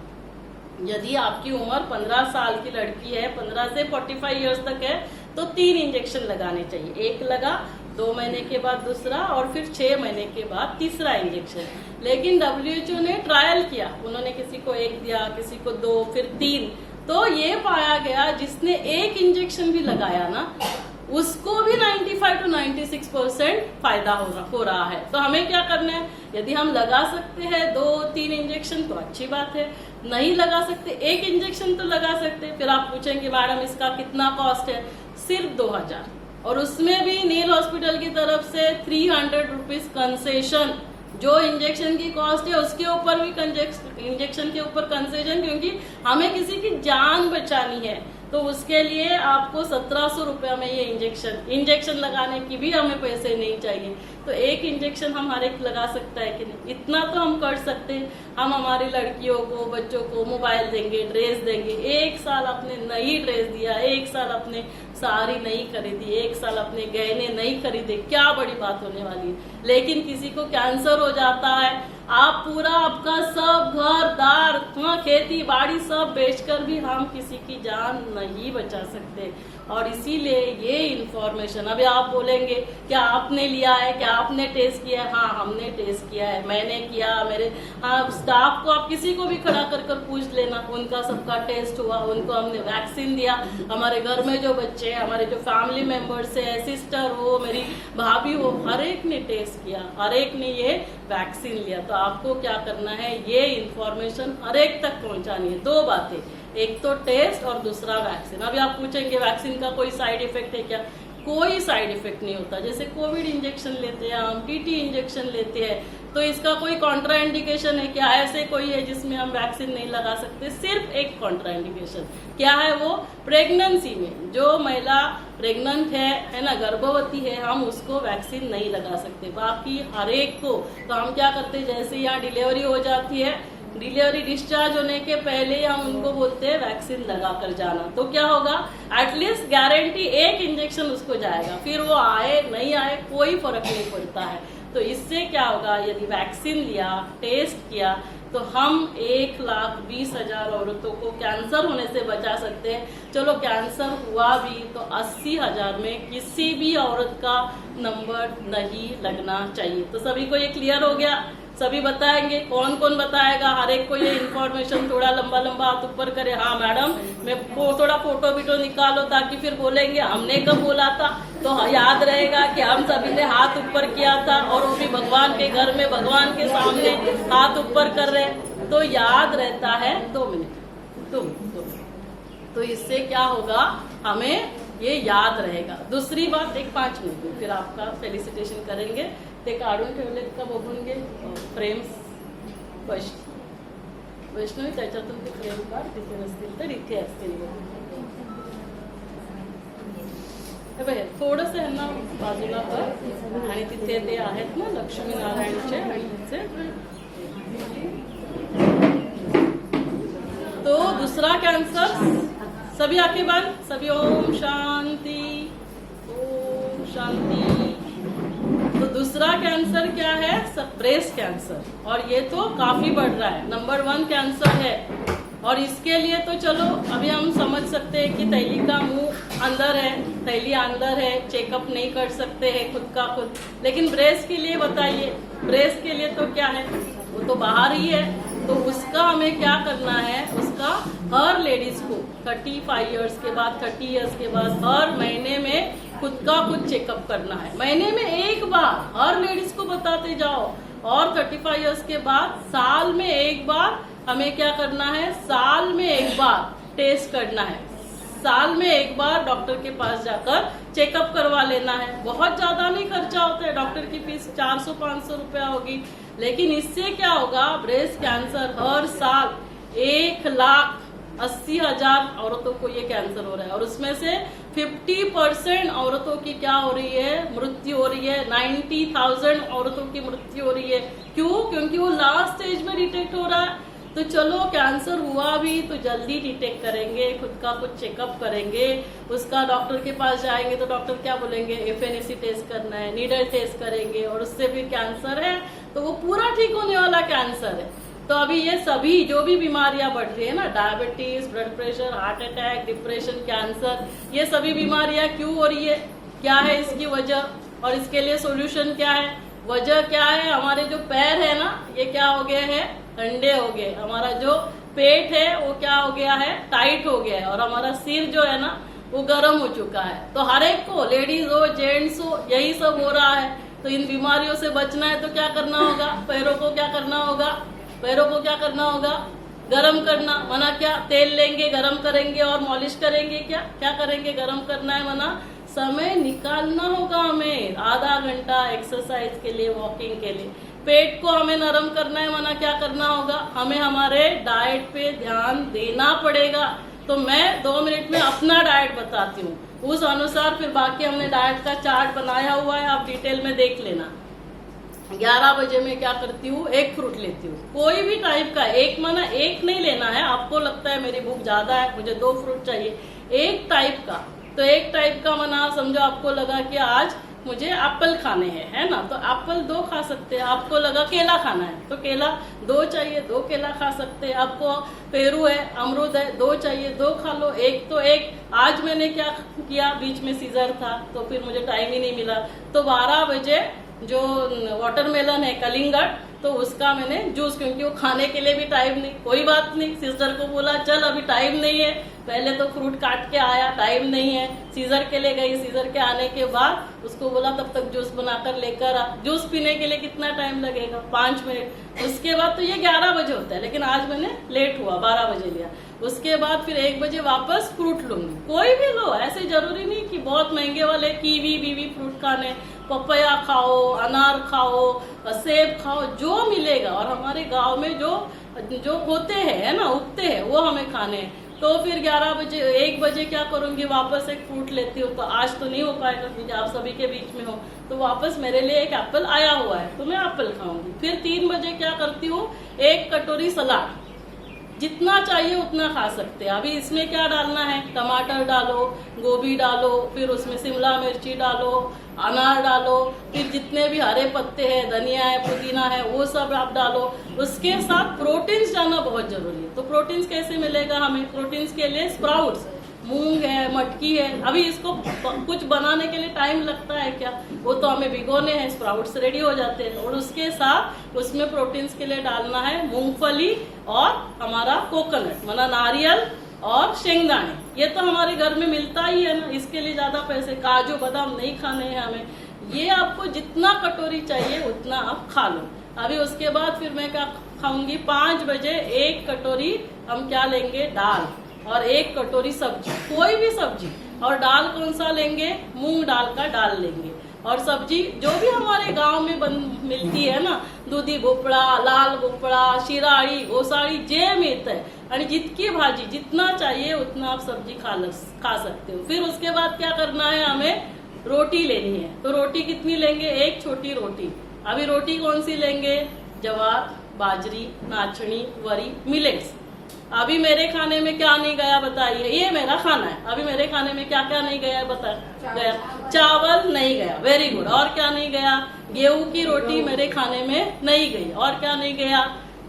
यदि आपकी उम्र 15 साल की लड़की है, 15 से 45 ईयर्स तक है, तो 3 इंजेक्शन लगाने चाहिए, एक लगा, 2 महीने के बाद दूसरा, और फिर 6 महीने के बाद तीसरा इंजेक्शन। लेकिन WHO ने ट्रायल किया, उन्होंने किसी को 1 दिया, किसी को 2, फिर 3, तो ये पाया गया जिसने 1 इंजेक्शन भी लगाया ना, उसको भी 95 to 96% फायदा हो रहा है। तो हमें क्या करना है? यदि हम लगा सकते हैं 2-3 इंजेक्शन तो अच्छी बात है, नहीं लगा सकते 1 इंजेक्शन तो लगा सकते हैं। फिर आप पूछेंगे मैडम इसका कितना कॉस्ट है? सिर्फ 2000, और उसमें भी नील हॉस्पिटल की तरफ से 300 रुपीज कंसेशन। जो इंजेक्शन की कॉस्ट है उसके ऊपर भी इंजेक्शन के ऊपर कंसेशन, क्योंकि हमें किसी की जान बचानी है। तो उसके लिए आपको 1700 रुपया में ये इंजेक्शन लगाने की भी हमें पैसे नहीं चाहिए। तो 1 इंजेक्शन हम हर एक लगा सकता है कि नहीं? इतना तो हम कर सकते हैं। हम हमारी लड़कियों को, बच्चों को मोबाइल देंगे, ड्रेस देंगे। 1 साल आपने नई ड्रेस दिया, 1 साल आपने साड़ी नहीं खरीदी, 1 साल अपने गहने नहीं खरीदे, क्या बड़ी बात होने वाली है। लेकिन किसी को कैंसर हो जाता है, आप पूरा आपका सब घर दार, खेती बाड़ी सब बेचकर भी हम किसी की जान नहीं बचा सकते। और इसीलिए ये इन्फॉर्मेशन, अभी आप बोलेंगे क्या आपने लिया है, क्या आपने टेस्ट किया है? हाँ, हमने टेस्ट किया है, मैंने किया, मेरे स्टाफ को, आप किसी को भी खड़ा कर पूछ लेना, उनका सबका टेस्ट हुआ, उनको हमने वैक्सीन दिया। हमारे घर में जो बच्चे बच्चे, हमारे जो फैमिली मेंबर्स है, सिस्टर हो, मेरी भाभी हो, हर एक ने टेस्ट किया, हर एक ने ये वैक्सीन लिया। तो आपको क्या करना है, ये इंफॉर्मेशन हर एक तक पहुंचानी है। दो बातें, एक तो टेस्ट और दूसरा वैक्सीन। अभी आप पूछेंगे वैक्सीन का कोई साइड इफेक्ट है क्या? कोई साइड इफेक्ट नहीं होता। जैसे कोविड इंजेक्शन लेते हैं हम, टीटी इंजेक्शन लेते हैं, तो इसका कोई कॉन्ट्रा इंडिकेशन है क्या? ऐसे कोई है जिसमें हम वैक्सीन नहीं लगा सकते? सिर्फ एक कॉन्ट्रा इंडिकेशन क्या है, वो प्रेगनेंसी में जो महिला प्रेग्नेंट है ना, गर्भवती है, हम उसको वैक्सीन नहीं लगा सकते। बाकी हर एक को तो हम क्या करते हैं, जैसे यहाँ डिलीवरी हो जाती है, डिलीवरी डिस्चार्ज होने के पहले हम उनको बोलते हैं वैक्सीन लगा कर जाना। तो क्या होगा, एटलीस्ट गारंटी एक इंजेक्शन उसको जाएगा, फिर वो आए नहीं आए कोई फर्क नहीं पड़ता है। तो इससे क्या होगा, यदि वैक्सीन लिया, टेस्ट किया, तो हम 1,20,000 औरतों को कैंसर होने से बचा सकते हैं। चलो कैंसर हुआ भी तो 80,000 में किसी भी औरत का नंबर नहीं लगना चाहिए। तो सभी को ये क्लियर हो गया? सभी बताएंगे, कौन कौन बताएगा? हर एक को ये इन्फॉर्मेशन थोड़ा लंबा लंबा हाथ ऊपर करे, हाँ मैडम मैं थोड़ा फोटो वीटो निकालो, ताकि फिर बोलेंगे हमने कब बोला था, तो याद रहेगा कि हम सभी ने हाथ ऊपर किया था, और वो भी भगवान के घर में भगवान के सामने हाथ ऊपर कर रहे, तो याद रहता है। 2 मिनट, 2 मिनट। तो इससे क्या होगा, हमें ये याद रहेगा। दूसरी बात, एक 5 मिनट में फिर आपका फेलिसिटेशन करेंगे। ते काढून ठेवलेत का बघून घे फ्रेम्स, वैष्णवी त्याच्यातून ते फ्रेम काढ, तिथे नसतील तर इथे असतील बघ। थोडंसं ह्यांना बाजूला कर, आणि तिथे ते आहेत ना लक्ष्मीनारायणचे, आणि तिथे तो दूसरा कैंसर, सभी आंखें बंद, सभी ओम शांति, ओम शांति। तो दूसरा कैंसर क्या है, ब्रेस्ट कैंसर, और ये तो काफी बढ़ रहा है, नंबर 1 कैंसर है। और इसके लिए तो चलो अभी हम समझ सकते हैं कि थैली का मुंह अंदर है, थैली अंदर है, चेकअप नहीं कर सकते हैं खुद का खुद, लेकिन ब्रेस्ट के लिए बताइए, ब्रेस्ट के लिए तो क्या है, वो तो बाहर ही है। तो उसका हमें क्या करना है, उसका हर लेडीज को 35 इयर्स के बाद, 30 इयर्स के बाद हर महीने में खुद का खुद चेकअप करना है। महीने में एक बार हर लेडीज को बताते जाओ, और 35 इयर्स के बाद साल में एक बार हमें क्या करना है, साल में एक बार टेस्ट करना है, साल में एक बार डॉक्टर के पास जाकर चेकअप करवा लेना है। बहुत ज्यादा नहीं खर्चा होता है, डॉक्टर की फीस 400-500 रुपया होगी, लेकिन इससे क्या होगा, ब्रेस्ट कैंसर हर साल 1,80,000 औरतों को ये कैंसर हो रहा है, और उसमें से 50% औरतों की क्या हो रही है, मृत्यु हो रही है। 90,000 औरतों की मृत्यु हो रही है। क्यों? क्योंकि वो लास्ट स्टेज में डिटेक्ट हो रहा है। तो चलो कैंसर हुआ भी तो जल्दी डिटेक्ट करेंगे, खुद का कुछ चेकअप करेंगे, उसका डॉक्टर के पास जाएंगे तो डॉक्टर क्या बोलेंगे, FNAC टेस्ट करना है, नीडल टेस्ट करेंगे, और उससे भी कैंसर है तो वो पूरा ठीक होने वाला कैंसर है। तो अभी ये सभी जो भी बीमारियां बढ़ रही है ना, diabetes, blood pressure, heart attack, depression, cancer, ये सभी बीमारियां क्यों हो रही है, क्या है इसकी वजह, और इसके लिए सोल्यूशन क्या है? वजह क्या है, हमारे जो पैर है ना, ये क्या हो गए हैं, ठंडे हो गए, हमारा जो पेट है वो क्या हो गया है, टाइट हो गया है, और हमारा सिर जो है ना वो गर्म हो चुका है। तो हर एक को, लेडीज हो जेंट्स हो, यही सब हो रहा है। तो इन बीमारियों से बचना है तो क्या करना होगा, पैरों को क्या करना होगा, पैरों को क्या करना होगा, गरम करना। मना क्या, तेल लेंगे, गरम करेंगे और मॉलिश करेंगे, क्या करेंगे, गरम करना है। मना समय निकालना होगा हमें, आधा घंटा एक्सरसाइज के लिए, वॉकिंग के लिए। पेट को हमें नरम करना है, मना क्या करना होगा, हमें हमारे डाइट पे ध्यान देना पड़ेगा। तो मैं 2 मिनट में अपना डाइट बताती हूँ, उस अनुसार फिर बाकी हमने डाइट का चार्ट बनाया हुआ है, आप डिटेल में देख लेना। 11 बजे में क्या करती हूँ, एक फ्रूट लेती हूँ, कोई भी टाइप का, एक मना एक नहीं लेना है। आपको लगता है मेरी भूख ज्यादा है, मुझे 2 फ्रूट चाहिए, एक टाइप का। तो एक टाइप का मना समझो, आपको लगा कि आज मुझे एप्पल खाने हैं, है ना, तो एप्पल 2 खा सकते हैं। आपको लगा केला खाना है तो केला 2 चाहिए, 2 केला खा सकते हैं। आपको पेरू है, अमरूद है, 2 चाहिए, 2 खा लो, एक तो एक। आज मैंने क्या किया, बीच में सीजर था तो फिर मुझे टाइम ही नहीं मिला, तो 12 बजे जो वाटरमेलन है, कलिंगड़, तो उसका मैंने जूस, क्योंकि वो खाने के लिए भी टाइम नहीं, कोई बात नहीं, सिस्टर को बोला चल अभी टाइम नहीं है, पहले तो फ्रूट काट के आया, टाइम नहीं है, सीजर के लिए गई, सीजर के आने के बाद उसको बोला तब तक जूस बनाकर लेकर आ। जूस पीने के लिए कितना टाइम लगेगा, 5 मिनट। उसके बाद तो ये 11 बजे होता है, लेकिन आज मैंने लेट हुआ, 12 बजे लिया। उसके बाद फिर 1 बजे वापस फ्रूट लूंगी, कोई भी लो, ऐसे जरूरी नहीं कि बहुत महंगे वाले कीवी बीवी फ्रूट खाने, पपया खाओ, अनार खाओ, सेब खाओ, जो मिलेगा। और हमारे गांव में जो होते हैं है ना, उगते हैं, वो हमें खाने हैं। तो फिर 11 बजे 1 बजे क्या करूंगी, वापस एक फ्रूट लेती हूँ। तो आज तो नहीं हो पाएगा क्योंकि आप सभी के बीच में हो, तो वापस मेरे लिए एक एप्पल आया हुआ है तो मैं एप्पल खाऊंगी। फिर 3 बजे क्या करती हूँ, 1 कटोरी सलाद, जितना चाहिए उतना खा सकते हैं। अभी इसमें क्या डालना है, टमाटर डालो, गोभी डालो, फिर उसमें शिमला मिर्ची डालो, अनार डालो, फिर जितने भी हरे पत्ते हैं, धनिया है, पुदीना है, वो सब आप डालो। उसके साथ प्रोटीन्स जाना बहुत जरूरी है। तो प्रोटीन्स कैसे मिलेगा हमें, प्रोटीन्स के लिए स्प्राउट्स, मूंग है, मटकी है। अभी इसको कुछ बनाने के लिए टाइम लगता है क्या, वो तो हमें भिगोने हैं, स्प्राउट्स रेडी हो जाते हैं। और उसके साथ उसमें प्रोटीन्स के लिए डालना है मूंगफली और हमारा कोकोनट, मतलब नारियल और शेंगदाने। ये तो हमारे घर में मिलता ही है ना, इसके लिए ज्यादा पैसे, काजू बादाम नहीं खाने हैं हमें। ये आपको जितना कटोरी चाहिए उतना आप खा लो। अभी उसके बाद फिर मैं क्या खाऊंगी, 5 बजे 1 कटोरी हम क्या लेंगे, दाल, और 1 कटोरी सब्जी, कोई भी सब्जी। और दाल कौन सा लेंगे, मूंग दाल का दाल लेंगे। और सब्जी जो भी हमारे गांव में मिलती है ना, दूधी भोपळा, लाल भोपळा, शिराड़ी, घोसाड़ी, जे मिलता है, और जितकी भाजी जितना चाहिए उतना आप सब्जी खा सकते हो। फिर उसके बाद क्या करना है, हमें रोटी लेनी है। तो रोटी कितनी लेंगे, 1 छोटी रोटी। अभी रोटी कौन सी लेंगे, जवार, बाजरी, नाचनी, वरी, मिलेट्स। अभी मेरे खाने में क्या नहीं गया बताइए, ये मेरा खाना है। अभी मेरे खाने में क्या क्या नहीं गया गया, चावल नहीं गया, वेरी गुड। और क्या नहीं गया, गेहूं की रोटी मेरे खाने में नहीं गई। और क्या नहीं गया,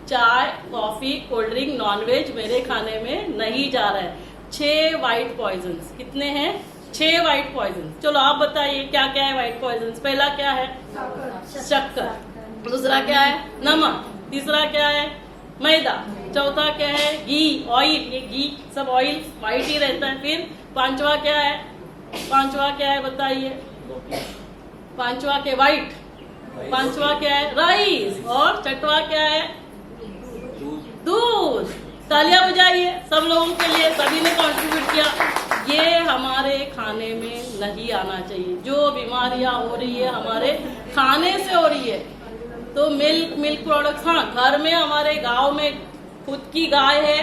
चाय, कॉफी, कोल्ड ड्रिंक, नॉनवेज मेरे खाने में नहीं जा रहा है। 6 व्हाइट पॉइजन्स, कितने हैं, 6 व्हाइट पॉइजन्स। चलो आप बताइए क्या क्या है व्हाइट पॉइजन्स। पहला क्या है, शक्कर, दूसरा क्या है, नमक, तीसरा क्या है, मैदा, चौथा क्या है, घी, ऑयल, ये घी सब ऑयल व्हाइट ही रहता है। फिर पांचवा क्या है बताइए, पांचवा के व्हाइट, पांचवा क्या है, राइस, और छठवा क्या है, दूध। तालियां बजाइए सब लोगों के लिए, सभी ने कंट्रीब्यूट किया। ये हमारे खाने में नहीं आना चाहिए। जो बीमारियां हो रही है हमारे खाने से हो रही है। तो मिल्क प्रोडक्ट्स, हाँ, घर में हमारे गांव में खुद की गाय है,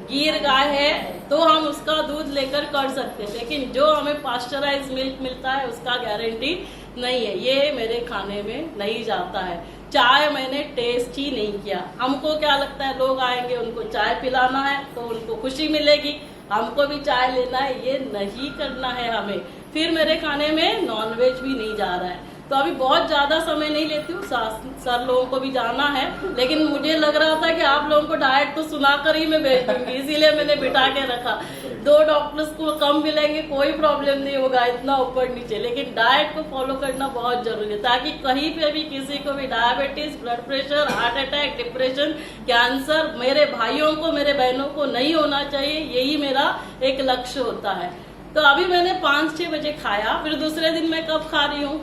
गिर गाय है, तो हम उसका दूध लेकर कर सकते हैं। लेकिन जो हमें पास्चराइज मिल्क मिलता है उसका गारंटी नहीं है, ये मेरे खाने में नहीं जाता है। चाय मैंने टेस्ट ही नहीं किया। हमको क्या लगता है, लोग आएंगे उनको चाय पिलाना है तो उनको खुशी मिलेगी, हमको भी चाय लेना है, ये नहीं करना है हमें। फिर मेरे खाने में नॉनवेज भी नहीं जा रहा है। तो अभी बहुत ज्यादा समय नहीं लेती हूँ, सर लोगों को भी जाना है, लेकिन मुझे लग रहा था कि आप लोगों को डाइट तो सुनाकर ही मैं भेज दूंगी, इसीलिए मैंने बिठा के रखा। 2 डॉक्टर्स को कम मिलेंगे, कोई प्रॉब्लम नहीं होगा इतना ऊपर नीचे, लेकिन डाइट को फॉलो करना बहुत जरूरी है, ताकि कहीं पे भी किसी को भी diabetes, blood pressure, heart attack, depression, cancer मेरे भाइयों को, मेरे बहनों को नहीं होना चाहिए। यही मेरा एक लक्ष्य होता है। तो अभी मैंने 5-6 बजे खाया, फिर दूसरे दिन मैं कब खा रही हूँ,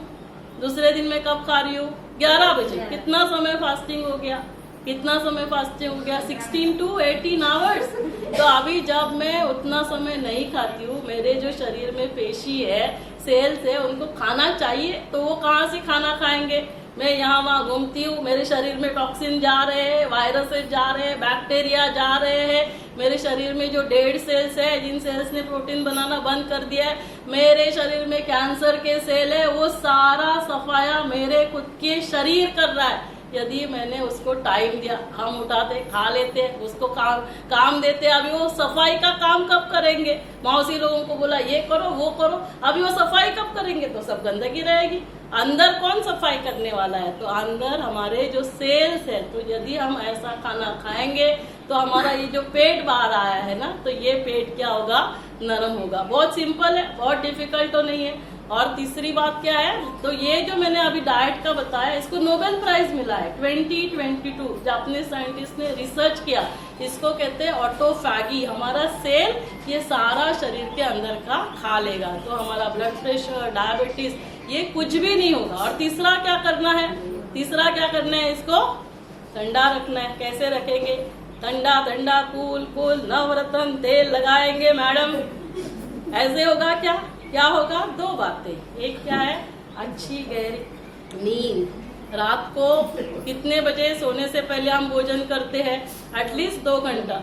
11 बजे। कितना समय फास्टिंग हो गया, 16 to 18 आवर्स। तो अभी जब मैं उतना समय नहीं खाती हूँ, मेरे जो शरीर में पेशी है, सेल्स है, उनको खाना चाहिए, तो वो कहाँ से खाना खाएंगे। मैं यहाँ वहाँ घूमती हूँ, मेरे शरीर में टॉक्सिन जा रहे हैं, वायरसेस जा रहे हैं, बैक्टीरिया जा रहे हैं, मेरे शरीर में जो डेड सेल्स है, जिन सेल्स ने प्रोटीन बनाना बंद कर दिया है, मेरे शरीर में कैंसर के सेल है, वो सारा सफाया मेरे खुद के शरीर कर रहा है। यदि मैंने उसको टाइम दिया, हम उठाते, खा लेते, उसको काम देते। अभी वो सफाई का काम कब करेंगे, मौसी लोगों को बोला ये करो वो करो, अभी वो सफाई कब करेंगे, तो सब गंदगी रहेगी। अंदर कौन सफाई करने वाला है, तो अंदर हमारे जो सेल्स है। तो यदि हम ऐसा खाना खाएंगे तो हमारा ये जो पेट बाहर आया है ना, तो ये पेट क्या होगा, नरम होगा। बहुत सिंपल है, बहुत डिफिकल्ट तो नहीं है। और तीसरी बात क्या है, तो ये जो मैंने अभी डाइट का बताया, इसको नोबेल प्राइज मिला है 2022। जापानीज साइंटिस्ट ने रिसर्च किया, इसको कहते हैं ऑटोफैगी। हमारा सेल ये सारा शरीर के अंदर का खा लेगा, तो हमारा ब्लड प्रेशर, डायबिटीज, ये कुछ भी नहीं होगा। और तीसरा क्या करना है, इसको ठंडा रखना है। कैसे रखेंगे, ठंडा ठंडा कूल कूल नवरत्न तेल लगाएंगे मैडम। ऐसे होगा क्या होगा, दो बातें। एक क्या है, अच्छी गहरी नींद। रात को कितने बजे सोने से पहले हम भोजन करते हैं, एटलीस्ट 2 घंटा,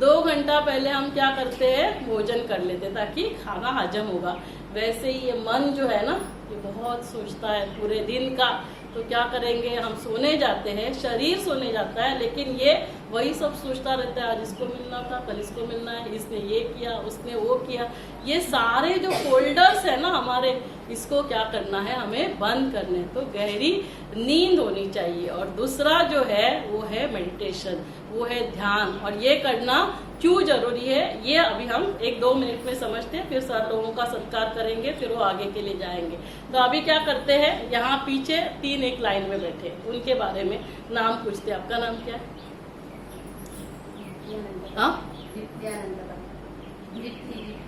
2 घंटा पहले हम क्या करते हैं, भोजन कर लेते हैं, ताकि खाना हजम होगा। वैसे ही ये मन जो है ना, ये बहुत सोचता है पूरे दिन का। तो क्या करेंगे, हम सोने जाते हैं, शरीर सोने जाता है, लेकिन ये वही सब सोचता रहता है, आज इसको मिलना था, कल इसको मिलना है, इसने ये किया, उसने वो किया। ये सारे जो फोल्डर्स है ना हमारे, इसको क्या करना है, हमें बंद करने। तो गहरी नींद होनी चाहिए। और दूसरा जो है वो है मेडिटेशन, वो है ध्यान। और ये करना क्यों जरूरी है, ये अभी हम 1-2 मिनट में समझते हैं, फिर सर लोगों का सत्कार करेंगे, फिर वो आगे के लिए जाएंगे। तो अभी क्या करते हैं, यहाँ पीछे 3 एक लाइन में बैठे, उनके बारे में नाम पूछते हैं। आपका नाम क्या है?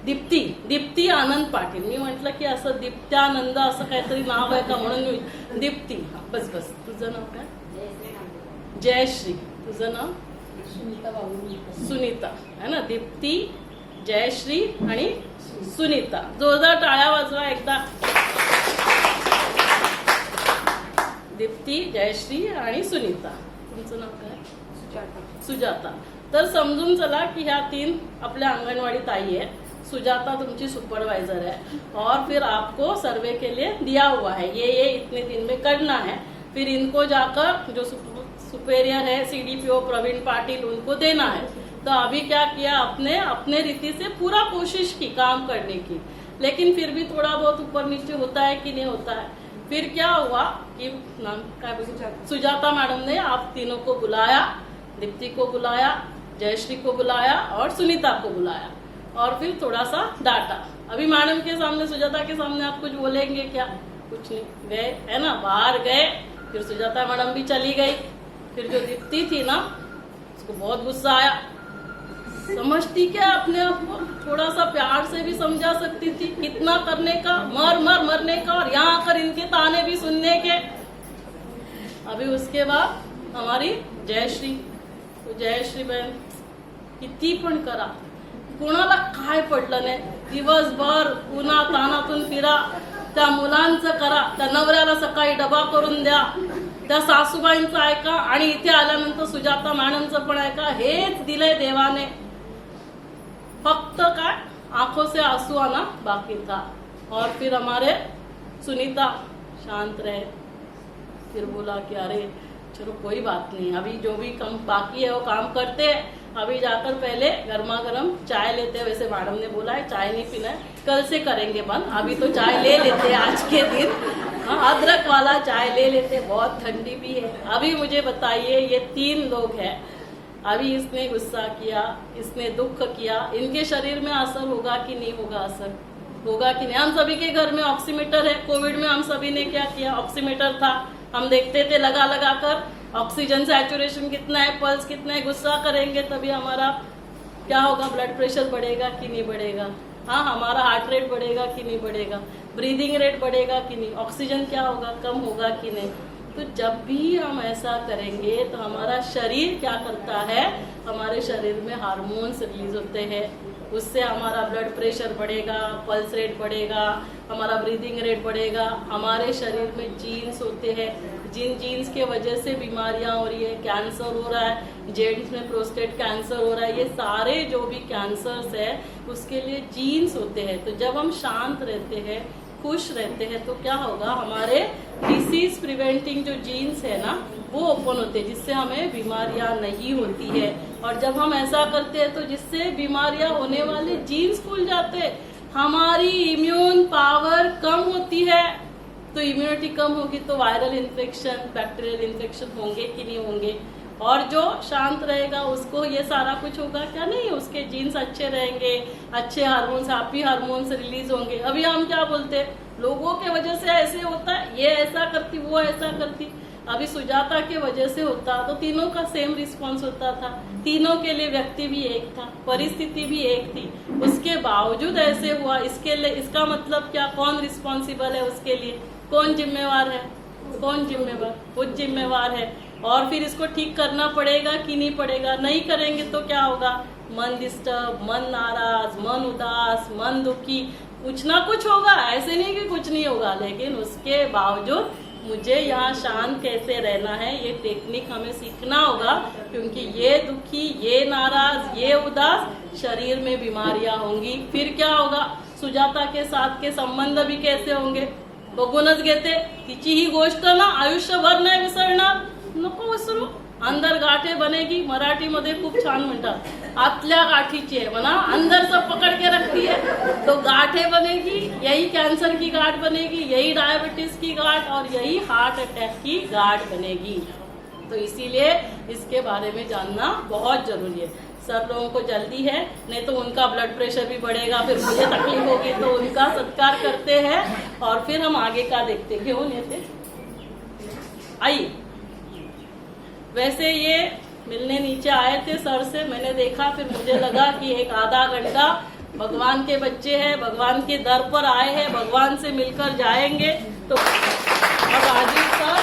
दीप्ती आनंद पाटील। मी म्हटलं की असं दीप्त्यानंद असं काहीतरी नाव आहे का म्हणून मी दीप्ती। बस तुझं नाव काय? जयश्री। तुझं नाव? सुनीता है ना। दीप्ती, जयश्री आणि सुनीता। जोरदार टाळ्या वाजवा एकदा। दीप्ती, जयश्री आणि सुनीता। तुमचं नाव काय? सुजाता। तर समजून चला की ह्या 3 आपल्या अंगणवाडी ताई है। सुजाता तुमची सुपरवाइजर है, और फिर आपको सर्वे के लिए दिया हुआ है, ये इतने दिन में करना है। फिर इनको जाकर जो सुपेरियर है सीडीपीओ प्रवीण पाटिल, उनको देना है। तो अभी क्या किया, अपने रीति से पूरा कोशिश की काम करने की, लेकिन फिर भी थोड़ा बहुत ऊपर नीचे होता है कि नहीं होता है। फिर क्या हुआ कि नाम क्या बोले, सुजाता मैडम ने आप तीनों को बुलाया, दीप्ति को बुलाया, जयश्री को बुलाया और सुनीता को बुलाया, और फिर थोड़ा सा डांटा। अभी मैडम के सामने, सुजाता के सामने आप कुछ बोलेंगे क्या? कुछ नहीं, गए है ना, बाहर गए। फिर सुजाता मैडम भी चली गई। फिर जो दीप्ति थी ना, उसको बहुत गुस्सा आया। समझती क्या अपने आप को, थोड़ा सा प्यार से भी समझा सकती थी। कितना करने का, मरने का, और यहाँ आकर इनके ताने भी सुनने के। अभी उसके बाद हमारी जयश्री, तो जयश्री बहन किती पण करा, कोणाला काय पडलं नाही, दिवसभर उन्हा तानातून फिरा, त्या मुलांचं करा, त्या नवऱ्याला सकाळी डबा करून द्या, त्या सासूबाईंचं ऐका, आणि इथे आल्यानंतर सुजाता मॅडमचं पण ऐका। हेच दिलंय देवाने, फक्त काय आंखों से आंसू आना बाकी था। और फिर हमारे सुनीता शांत रहे, फिर बोला कि अरे चलो कोई बात नहीं, अभी जो भी काम बाकी है वो काम करते हैं। अभी जाकर पहले गर्मा गर्म चाय लेते हैं। वैसे मैडम ने बोला है चाय नहीं पीना है, कल से करेंगे बंद, अभी तो चाय ले लेते हैं आज के दिन। हाँ, अदरक वाला चाय ले लेते, बहुत ठंडी भी है। अभी मुझे बताइए, ये 3 लोग हैं, अभी इसने गुस्सा किया, इसने दुख किया, इनके शरीर में असर होगा कि नहीं होगा? असर होगा कि नहीं? हम सभी के घर में ऑक्सीमीटर है। कोविड में हम सभी ने क्या किया, ऑक्सीमीटर था, हम देखते थे लगा कर ऑक्सीजन सैचुरेशन कितना है, पल्स कितना है। गुस्सा करेंगे तभी हमारा क्या होगा, ब्लड प्रेशर बढ़ेगा कि नहीं बढ़ेगा? हाँ, हमारा हार्ट रेट बढ़ेगा कि नहीं बढ़ेगा? ब्रीदिंग रेट बढ़ेगा कि नहीं? ऑक्सीजन क्या होगा, कम होगा कि नहीं? तो जब भी हम ऐसा करेंगे तो हमारा शरीर क्या करता है, हमारे शरीर में हार्मोन्स रिलीज होते हैं, उससे हमारा ब्लड प्रेशर बढ़ेगा, पल्स रेट बढ़ेगा, हमारा ब्रीदिंग रेट बढ़ेगा। हमारे शरीर में जीन्स होते हैं, जिन जीन्स के वजह से बीमारियां हो रही है, कैंसर हो रहा है, जेंट्स में प्रोस्टेट कैंसर हो रहा है, ये सारे जो भी कैंसर्स है उसके लिए जीन्स होते हैं। तो जब हम शांत रहते हैं, खुश रहते हैं, तो क्या होगा, हमारे डिसीज प्रिवेंटिंग जो जीन्स है ना वो ओपन होते हैं, जिससे हमें बीमारियां नहीं होती है। और जब हम ऐसा करते हैं तो जिससे बीमारियां होने वाले जीन्स खुल जाते हैं, हमारी इम्यून पावर कम होती है। तो इम्यूनिटी कम होगी तो वायरल इन्फेक्शन, बैक्टीरियल इन्फेक्शन होंगे कि नहीं होंगे? और जो शांत रहेगा उसको ये सारा कुछ होगा क्या? नहीं, उसके जीन्स अच्छे रहेंगे, अच्छे हार्मोन्स, हैप्पी हार्मोन्स रिलीज होंगे। अभी हम क्या बोलते हैं, लोगों के वजह से ऐसे होता है, ये ऐसा करती, वो ऐसा करती। अभी सुजाता के वजह से होता तो तीनों का सेम रिस्पॉन्स होता था, तीनों के लिए व्यक्ति भी एक था, परिस्थिति भी एक थी, उसके बावजूद ऐसे हुआ। इसके लिए इसका मतलब क्या? कौन रिस्पॉन्सिबल है उसके लिए? कौन जिम्मेवार है? कौन जिम्मेवार? खुद जिम्मेवार है। और फिर इसको ठीक करना पड़ेगा कि नहीं पड़ेगा? नहीं करेंगे तो क्या होगा? मन डिस्टर्ब, मन नाराज, मन उदास, मन दुखी, कुछ ना कुछ होगा। ऐसे नहीं कि कुछ नहीं होगा, लेकिन उसके बावजूद मुझे यहाँ शांत कैसे रहना है, ये टेक्निक हमें सीखना होगा। क्योंकि ये दुखी, ये नाराज, ये उदास, शरीर में बीमारियां होंगी। फिर क्या होगा? सुजाता के साथ के संबंध भी कैसे होंगे? बघूनच घेते, तिची ही गोष्ट ना आयुष्यभर नाही विसरणार, नको विसरू। अंदर गाठे बनेगी, मराठीमध्ये खूप छान म्हणतात, आतल्या गाठीची आहे म्हणा, अंदर सब पकड़ के रखती है तो गाठे बनेगी। यही कैंसर की गांठ बनेगी, यही डायबिटीज की गांठ और यही हार्ट अटैक की गांठ बनेगी। तो इसीलिए इसके बारे में जानना बहुत जरूरी है। सब लोगों को जल्दी है, नहीं तो उनका ब्लड प्रेशर भी बढ़ेगा, फिर मुझे तकलीफ होगी। तो उनका सत्कार करते हैं और फिर हम आगे का देखते। घेऊन येते, आइए। वैसे ये मिलने नीचे आए थे सर से, मैंने देखा, फिर मुझे लगा कि एक आधा घंटा भगवान के बच्चे हैं, भगवान के दर पर आए हैं, भगवान से मिलकर जाएंगे। तो और राजीव सर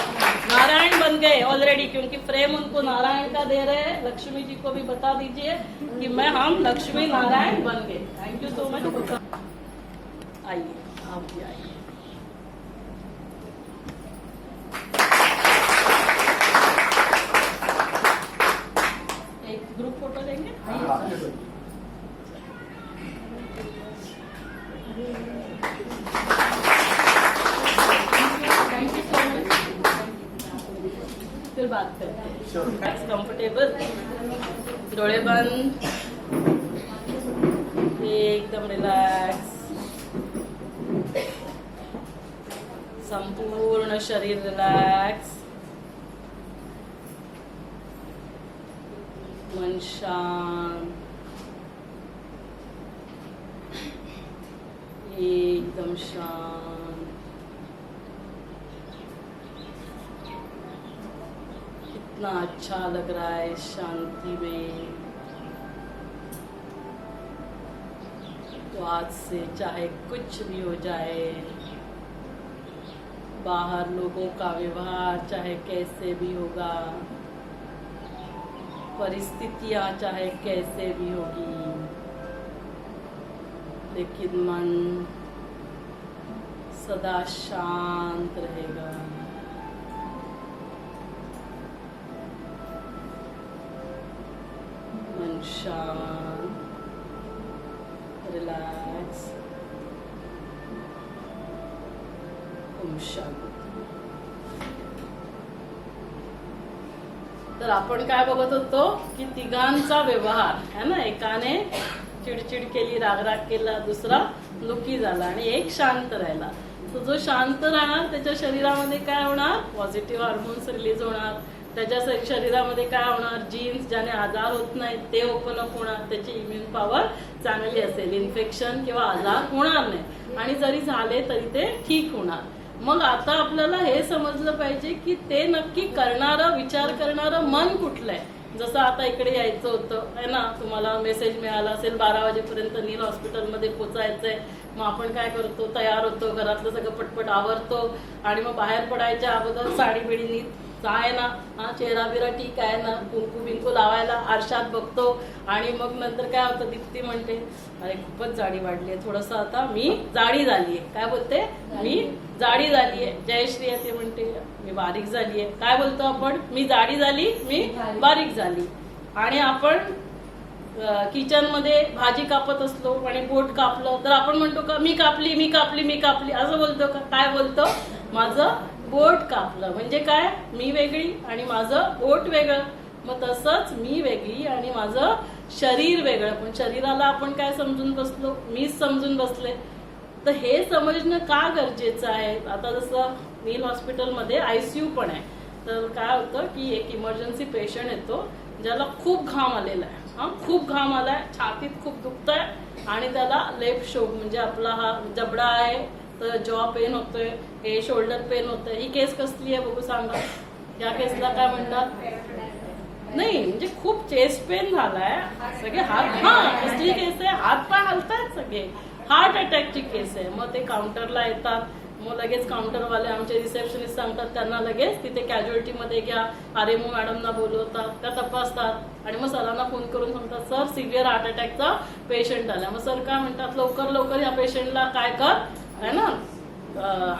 नारायण बन गए ऑलरेडी, क्योंकि फ्रेम उनको नारायण का दे रहे हैं। लक्ष्मी जी को भी बता दीजिए कि हम लक्ष्मी नारायण बन गए। Thank you so much. आइए, आप भी आइए। एक ग्रुप फोटो लेंगे। फिर बात करते हैं। कंफर्टेबल, डोळे बंद, एकदम रिलैक्स, संपूर्ण शरीर रिलैक्स, मन शांत, एकदम शांत। कितना अच्छा लग रहा है इस शांति में। तो आज से चाहे कुछ भी हो जाए, बाहर लोगों का व्यवहार चाहे कैसे भी होगा, परिस्थितियां चाहे कैसे भी होगी, लेकिन मन सदा शांत रहेगा। मन शांत, रिलैक्स, ओम शांती। तर आपण काय बघत होतो की तिघांचा व्यवहार है ना, एकाने चिडचिड केली, रागराग केला, दुसरा दुःखी झाला आणि एक शांत राहिला। तो जो शांत राहणार त्याच्या शरीरामध्ये काय होणार? पॉझिटिव्ह हार्मोन्स रिलीज होणार, त्याच्या शरीरामध्ये काय होणार? जीन्स ज्याने आजार होत नाहीत ते ओपन अप होणार, त्याची इम्युन पॉवर चांगली असेल, इन्फेक्शन किंवा आजार होणार नाही, आणि जरी झाले तरी ते ठीक होणार। मग आता आपल्याला हे समजलं पाहिजे की ते नक्की करणारं, विचार करणारं मन कुठलं आहे। जसं आता इकडे यायचं होतं है ना, तुम्हाला मेसेज मिळाला असेल 12 वाजेपर्यंत नील हॉस्पिटलमध्ये पोचायचंय। मग आपण काय करतो? तयार होतो, घरातलं सगळं पटपट आवरतो आणि मग बाहेर पडायच्या अगोदर साडी बिडी नीट आहे ना, हा चेहरा बिरा ठीक आहे ना, कुंकू बिंकू लावायला आरशात बघतो आणि मग नंतर काय होतं? दीप्ती म्हणते अरे खूपच जाडी वाढली आहे, थोडंसं आता मी जाडी झालीये। काय बोलते? मी जाडी झालीये। जयश्री आहे ते म्हणते मी बारीक झालीये। काय बोलतो आपण? मी जाडी झाली, मी बारीक झाली। आणि आपण किचन मध्ये भाजी कापत असलो आणि बोट कापलं तर आपण म्हणतो का मी कापली, मी कापली, मी कापली, असं बोलतो का? काय बोलतो? माझं बोट कापलं। म्हणजे काय? मी वेगळी आणि माझं बोट वेगळं। मग तसंच मी वेगळी आणि माझं शरीर वेगळं, पण शरीराला आपण काय समजून बसलो? मीच समजून बसले। तर हे समजणं का गरजेचं आहे? आता जसं नील हॉस्पिटलमध्ये ICU पण आहे, तर काय होतं की एक इमर्जन्सी पेशंट येतो ज्याला खूप घाम आलेला आहे, खूप घाम आलाय, छातीत खूप दुखतंय आणि त्याला लेफ्ट शोल्डर म्हणजे आपला हा जबडा आहे तर जॉ पेन होतोय, हे शोल्डर पेन होतंय. ही केस कसली आहे बघू सांगा. या केसला काय म्हणतात? नाही म्हणजे खूप चेस्ट पेन झालाय, सगळे हात, कसली केस आहे, हात पाय हलतायत सगळे, हार्ट अटॅकची केस आहे. मग ते काउंटरला येतात, मग लगेच काउंटरवाले आमचे रिसेप्शनिस्ट सांगतात त्यांना लगेच तिथे कॅज्युअलिटी मध्ये घ्या, आरएमओ मॅडमना बोलवतात, त्या तपासतात आणि मग सरांना फोन करून सांगतात सर सिव्हिअर हार्ट अटॅकचा पेशंट आला. मग सर काय म्हणतात लवकर लवकर या पेशंटला काय कर आहे ना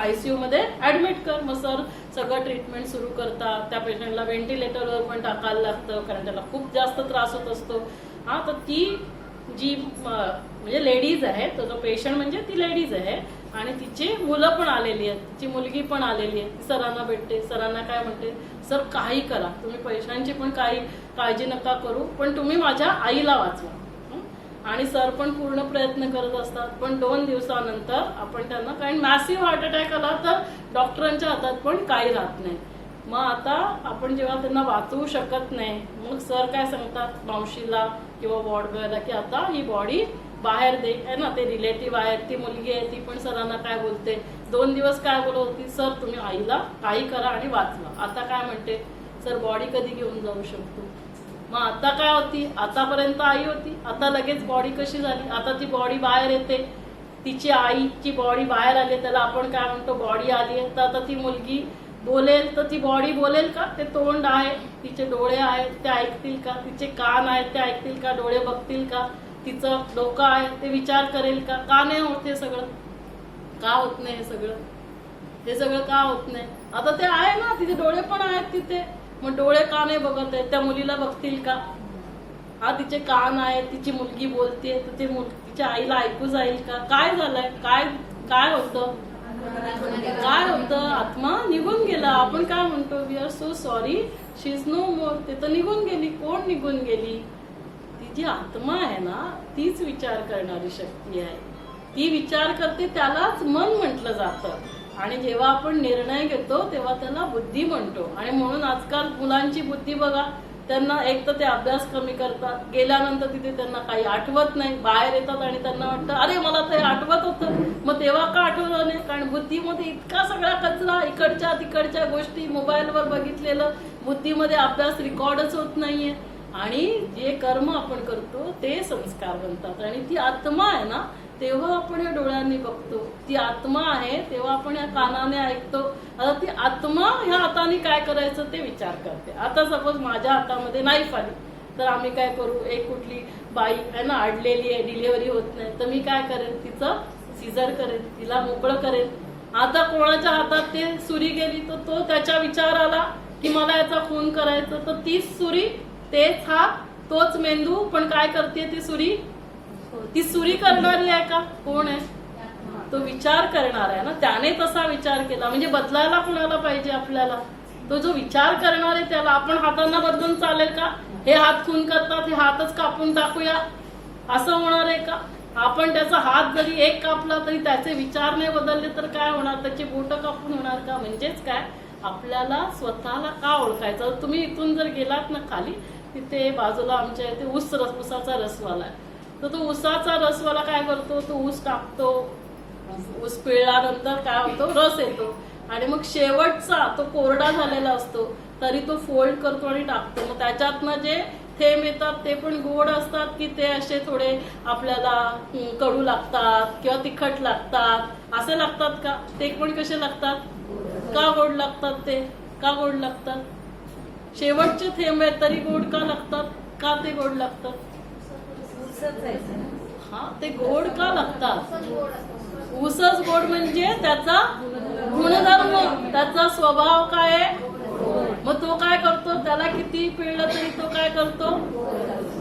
ICU मध्ये ऍडमिट कर. मग सर सगळं ट्रीटमेंट सुरू करतात. त्या पेशंटला व्हेंटिलेटरवर पण टाकायला लागतं कारण त्याला खूप जास्त त्रास होत असतो. तर ती जी म्हणजे लेडीज आहे, तो जो पेशंट म्हणजे ती लेडीज आहे आणि तिची मुलं पण आलेली आहेत, तिची मुलगी पण आलेली आहे. ती सरांना भेटते, सरांना काय म्हणते सर काही करा, तुम्ही पैशांची पण काही काळजी नका करू, पण तुम्ही माझ्या आईला वाचवा. आणि सर पण पूर्ण प्रयत्न करत असतात. पण 2 दिवसानंतर आपण त्यांना काही मॅसिव्ह हार्ट अटॅक आला तर डॉक्टरांच्या हातात पण काही राहत नाही. मग आता आपण जेव्हा त्यांना वाचवू शकत नाही मग सर काय सांगतात मावशीला किंवा वॉर्ड बॉयला की आता ही बॉडी बाहेर दे आहे ना. ते रिलेटिव्ह आहेत, ती मुलगी आहे, ती पण सरांना काय बोलते 2 दिवस काय बोलत होती सर तुम्ही आईला काही करा आणि वाचवा. आता काय म्हणते सर बॉडी कधी घेऊन जाऊ शकतो. मग आता काय होती, आतापर्यंत आई होती, आता लगेच बॉडी कशी झाली, आता ती बॉडी बाहेर येते, तिची आईची बॉडी बाहेर आली, त्याला आपण काय म्हणतो बॉडी आली आहे. तर आता ती मुलगी बोलेल तर ती बॉडी बोलेल का, ते तोंड आहे, तिचे डोळे आहेत ते ऐकतील का, तिचे कान आहेत ते ऐकतील का, डोळे बघतील का, तिचं डोकं आहे ते विचार करेल का. का नाही होत हे सगळं, का होत नाही हे सगळं, हे सगळं का होत नाही. आता ते आहे ना, तिचे डोळे पण आहेत तिथे, मग डोळे का नाही बघत आहेत, त्या मुलीला बघतील का. तिचे कान आहेत, तिची मुलगी बोलते तर ते तिच्या आईला ऐकू जाईल का. काय झालंय, काय काय होतं, काय होतं, आत्मा निघून गेला. आपण काय म्हणतो we are so sorry she is no more. ते तर निघून गेली. कोण निघून गेली, ती जी आत्मा आहे ना तीच विचार करणारी शक्ती आहे. ती विचार करते, त्यालाच मन म्हटलं जातं. आणि जेव्हा आपण निर्णय घेतो तेव्हा त्याला बुद्धी म्हणतो. आणि म्हणून आजकाल मुलांची बुद्धी बघा, त्यांना एक तर ते अभ्यास कमी करतात, गेल्यानंतर तिथे त्यांना काही आठवत नाही, बाहेर येतात आणि त्यांना वाटतं अरे मला ते आठवत होतं. मग तेव्हा का आठवलं नाही, कारण बुद्धीमध्ये इतका सगळा कचरा, इकडच्या तिकडच्या गोष्टी मोबाईलवर बघितलेलं, बुद्धीमध्ये अभ्यास रेकॉर्डच होत नाहीये. आणि जे कर्म आपण करतो ते संस्कार बनतात. आणि ती आत्मा आहे ना तेव्हा आपण या डोळ्यांनी बघतो, ती आत्मा आहे तेव्हा आपण या कानाने ऐकतो. आता ती आत्मा ह्या हाताने काय करायचं ते विचार करते. आता सपोज माझ्या हातामध्ये नाईफ आली तर आम्ही काय करू, एक कुठली बाई आहे ना अडलेली आहे, डिलिव्हरी होत नाही, तर मी काय करेन, तिचं सीझर करेन, तिला मोकळं करेन. आता कोणाच्या हातात ते सुरी गेली तर तो त्याच्या विचार आला की मला याचा खून करायचं, तर तीच सुरी, तेच हात, तोच मेंदू, पण काय करते ती सुरी, ती सुरी करणारी आहे का, कोण आहे, तो विचार करणार आहे ना. त्याने तसा विचार केला म्हणजे बदलायला कुणाला पाहिजे आपल्याला, तो जो विचार करणार आहे त्याला. आपण हातांना बदलून चालेल का, हे हात खून करतात हे हातच कापून टाकूया असं होणार आहे का. आपण त्याचा हात जरी एक कापला तरी त्याचे विचार नाही बदलले तर काय होणार, त्याची बोटं कापून होणार का. म्हणजेच काय, आपल्याला स्वतःला का ओळखायचं. तुम्ही इथून जर गेलात ना खाली, तिथे बाजूला आमच्या इथे ऊसाचा रसवाला आहे, तर तो ऊसाचा रसवाला काय करतो, तो ऊस टाकतो, ऊस पिळल्यानंतर काय होतो, रस येतो. आणि मग शेवटचा तो कोरडा झालेला असतो तरी तो फोल्ड करतो आणि टाकतो. मग त्याच्यातनं जे थेंब येतात ते पण गोड असतात की ते असे थोडे आपल्याला कडू लागतात किंवा तिखट लागतात, असे लागतात का, ते पण कसे लागतात, का गोड लागतात, ते का गोड लागतात. शेवटचे थेंब आहेत तरी गोड का लागतात, का ते गोड लागतात, ते गोड का लागतात. ऊसच गोड म्हणजे त्याचा गुणधर्म, त्याचा स्वभाव काय आहे. मग तो काय करतो, त्याला किती पिळलं तरी तो काय करतो,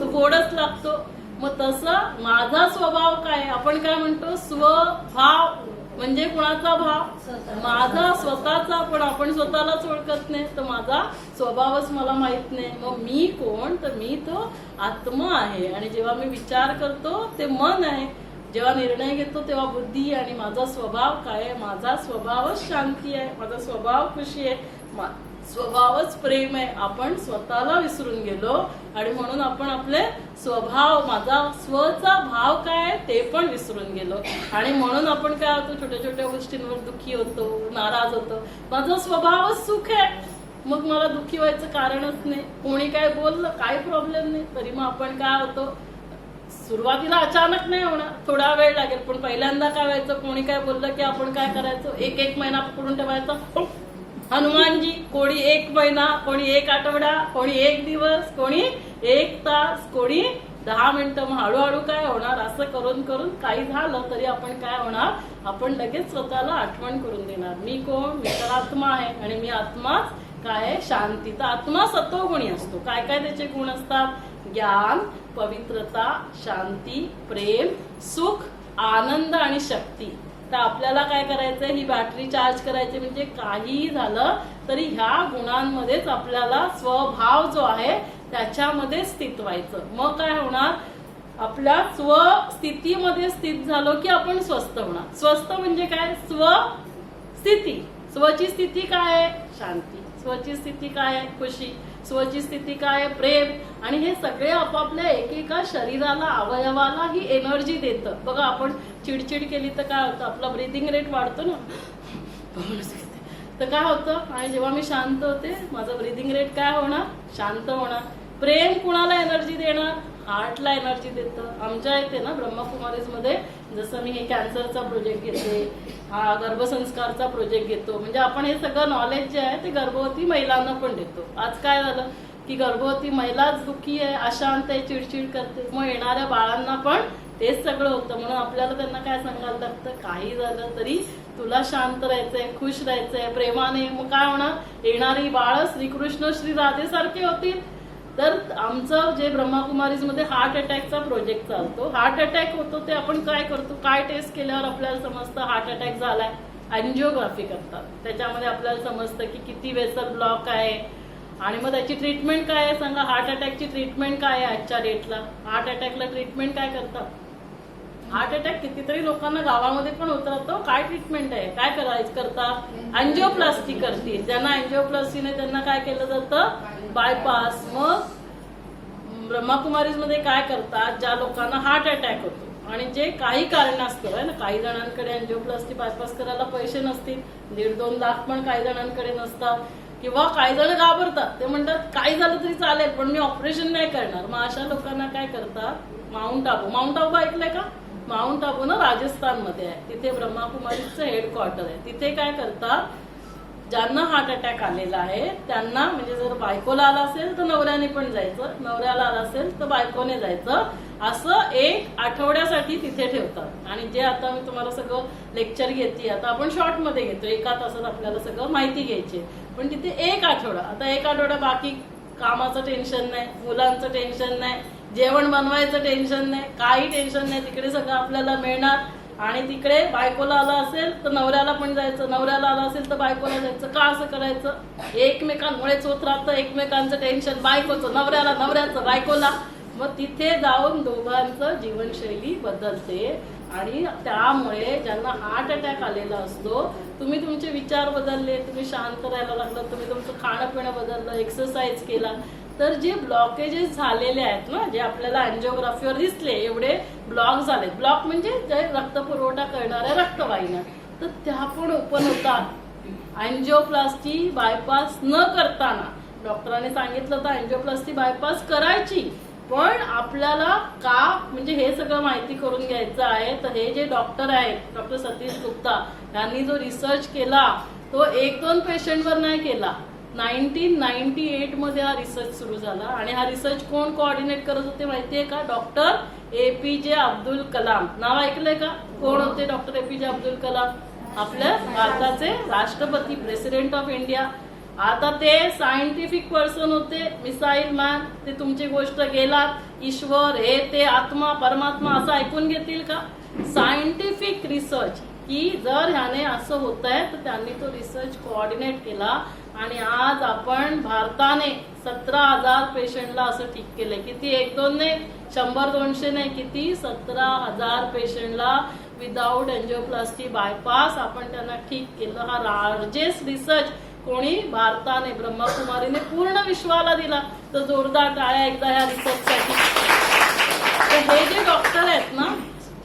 तो गोडच लागतो. मग तसं माझा स्वभाव काय, आपण काय म्हणतो स्वभाव, म्हणजे कुणाचा भाव, माझा स्वतःचा. पण आपण स्वतःलाच ओळखत नाही, तर माझा स्वभावच मला माहित नाही. मग मी कोण, तर मी तो आत्मा आहे. आणि जेव्हा मी विचार करतो ते मन आहे, जेव्हा निर्णय घेतो तेव्हा बुद्धी. आणि माझा स्वभाव काय आहे, माझा स्वभावच शांती आहे, माझा स्वभाव खुशी आहे, स्वभावच प्रेम आहे. आपण स्वतःला विसरून गेलो आणि म्हणून आपण आपले स्वभाव, माझा स्वचा भाव काय आहे ते पण विसरून गेलो आणि म्हणून आपण काय होतो, छोट्या छोट्या गोष्टींवर दुःखी होतो, नाराज होतो. माझा स्वभावच सुख आहे, मग मला दुःखी व्हायचं कारणच नाही. कोणी काय बोललं काही प्रॉब्लेम नाही, तरी मग आपण काय होतो, सुरुवातीला अचानक नाही होणार, थोडा वेळ लागेल, पण पहिल्यांदा काय व्हायचं, कोणी काय बोललं की आपण काय करायचो, एक महिना पकडून ठेवायचा. हनुमानजी, कोणी 1 महिना, कोणी 1 आठवडा, कोणी 1 दिवस, कोणी 1 तास, कोणी 10 मिनिटं. मग हळूहळू काय होणार, असं करून करून काही झालं तरी आपण काय होणार, आपण लगेच स्वतःला आठवण करून देणार, मी कोण, मी तर आत्मा आहे आणि मी आत्माच काय आहे, शांती. तर आत्मा सत्वगुणी असतो. काय काय त्याचे गुण असतात, ज्ञान, पवित्रता, शांती, प्रेम, सुख, आनंद आणि शक्ती. तर आपल्याला काय करायचंय, ही बॅटरी चार्ज करायची, म्हणजे काही झालं तरी ह्या गुणांमध्येच आपल्याला स्वभाव जो आहे त्याच्यामध्ये स्थित व्हायचं. मग काय होणार, आपल्या स्वस्थितीमध्ये स्थित झालो की आपण स्वस्थ होणार. स्वस्थ म्हणजे काय, स्वस्थिती. स्वची स्थिती काय आहे, शांती. स्वची स्थिती काय आहे, खुशी. स्वची स्थिती काय आहे, प्रेम. आणि हे सगळे आपापल्या एकेका शरीराला, अवयवाला ही एनर्जी देतं. बघा, आपण चिडचिड केली तर काय होतं, आपला ब्रीदिंग रेट वाढतो ना, तर काय होतं, आणि जेव्हा मी शांत होते माझं ब्रीदिंग रेट काय होणार, शांत होणार. प्रेम कुणाला एनर्जी देणार, हार्टला एनर्जी देतं. आमच्या इथे ना ब्रह्मकुमारीज मध्ये जसं मी हे कॅन्सरचा प्रोजेक्ट घेते, हा गर्भसंस्कारचा प्रोजेक्ट घेतो, म्हणजे आपण हे सगळं नॉलेज जे आहे ते गर्भवती महिलांना पण देतो. आज काय झालं की गर्भवती महिलाच दुःखी आहे, अशांत आहे, चिडचिड करते, मग येणाऱ्या बाळांना पण तेच सगळं होतं. म्हणून आपल्याला त्यांना काय सांगायला लागतं, काही झालं तरी तुला शांत राहायचंय, खुश राहायचंय, प्रेमाने. मग काय होणार, येणारी बाळ श्रीकृष्ण श्री राधे सारखे होतील. तर आमचं जे ब्रह्माकुमारीज मध्ये हार्ट अटॅकचा प्रोजेक्ट चालतो, हार्ट अटॅक होतो ते आपण काय करतो, काय टेस्ट केल्यावर आपल्याला समजतं हार्ट अटॅक झालाय, अँजिओग्राफी करतात. त्याच्यामध्ये आपल्याला समजतं की किती वेसल ब्लॉक आहे आणि मग त्याची ट्रीटमेंट काय आहे. सांगा, हार्ट अटॅकची ट्रीटमेंट काय आहे आजच्या डेटला, हार्ट अटॅकला ट्रीटमेंट काय करतात. हार्ट अटॅक कितीतरी लोकांना गावामध्ये पण उतरतो, काय ट्रीटमेंट आहे, काय करायचं करतात, अँजिओप्लास्टी करतील. ज्यांना अँजिओप्लास्टीने त्यांना काय केलं जातं, बायपास. मग ब्रह्माकुमारीज मध्ये काय करतात, ज्या लोकांना हार्ट अटॅक होतो आणि जे काही कारणास्तव आहे ना, काही जणांकडे अँजिओप्लास्टी बायपास करायला पैसे नसतील, 1.5-2 लाख पण काही जणांकडे नसतात, किंवा काही जण घाबरतात, ते म्हणतात काही झालं तरी चालेल पण मी ऑपरेशन नाही करणार. मग अशा लोकांना काय करतात, माउंट आबू ऐकलंय का, माउंट आबू ना राजस्थान मध्ये आहे, तिथे ब्रह्माकुमारीचं हेडक्वार्टर आहे. तिथे काय करतात, ज्यांना हार्ट अटॅक आलेला आहे त्यांना, म्हणजे जर बायकोला आला असेल तर नवऱ्याने पण जायचं, नवऱ्याला आला असेल तर बायकोने जायचं, असं 1 आठवड्यासाठी तिथे ठेवतात. आणि जे आता मी तुम्हाला सगळं लेक्चर घेते, आता आपण शॉर्ट मध्ये घेतो, 1 तासात आपल्याला सगळं माहिती घ्यायची, पण तिथे 1 आठवडा. आता 1 आठवडा बाकी कामाचं टेन्शन नाही, मुलांचं टेन्शन नाही, जेवण बनवायचं टेन्शन नाही, काही टेन्शन नाही, तिकडे सगळं आपल्याला मिळणार. आणि तिकडे बायकोला आला असेल तर नवऱ्याला पण जायचं, नवऱ्याला आला असेल तर बायकोला जायचं. का असं करायचं, एकमेकांमुळेच होत राहतं, एकमेकांचं टेन्शन बायकोचं नवऱ्याला, नवऱ्याचं बायकोला. मग तिथे जाऊन दोघांचं जीवनशैली बदलते आणि त्यामुळे ज्यांना हार्ट अटॅक आलेला असतो, तुम्ही तुमचे विचार बदलले, तुम्ही शांत राहायला लागलं, तुम्ही तुमचं खाणं पिणं बदललं, एक्सरसाइज केला, तर जे ब्लॉकेजेस झालेले आहेत ना, जे आपल्याला अँजिओग्राफीवर दिसले, एवढे ब्लॉक झाले, ब्लॉक म्हणजे जे रक्तपुरवठा करणाऱ्या रक्तवाहिन्या, तर त्या पण ओपन होतात. अँजिओप्लास्टी बायपास न करताना डॉक्टरांनी सांगितलं तर अँजिओप्लास्टी बायपास करायची, पण आपल्याला का, म्हणजे हे सगळं माहिती करून घ्यायचं आहे. तर हे जे डॉक्टर आहेत, डॉक्टर सतीश गुप्ता, यांनी जो रिसर्च केला तो 1-2 पेशंटवर नाही केला, 1998 मध्ये हा रिसर्च सुरू झाला. आणि हा रिसर्च कोण कोऑर्डिनेट करत होते माहितीये का, डॉक्टर APJ अब्दुल कलाम. नाव ऐकलंय का, कोण होते डॉक्टर APJ अब्दुल कलाम, आपल्या भारताचे राष्ट्रपती, प्रेसिडेंट ऑफ इंडिया. आता ते सायंटिफिक पर्सन होते, मिसाईल मॅन. ते तुमची गोष्ट गेलात, ईश्वर, हे ते, आत्मा, परमात्मा असं ऐकून घेतील का. सायंटिफिक रिसर्च की जर ह्याने असं होत आहे तर त्यांनी तो रिसर्च कोऑर्डिनेट केला. आणि आज आपण भारताने 17,000 पेशंटला असं ठीक केलंय. किती, 1-2 नाही, 100-200 नाही, किती, 17,000 पेशंटला विदाउट अँजिओप्लास्टी बायपास आपण त्यांना ठीक केलं. हा लार्जेस्ट रिसर्च कोणी? भारताने, ब्रह्मकुमारीने पूर्ण विश्वाला दिला. तर जोरदार टाळ्या एकदा ह्या रिसर्चसाठी. तर हे जे डॉक्टर आहेत ना,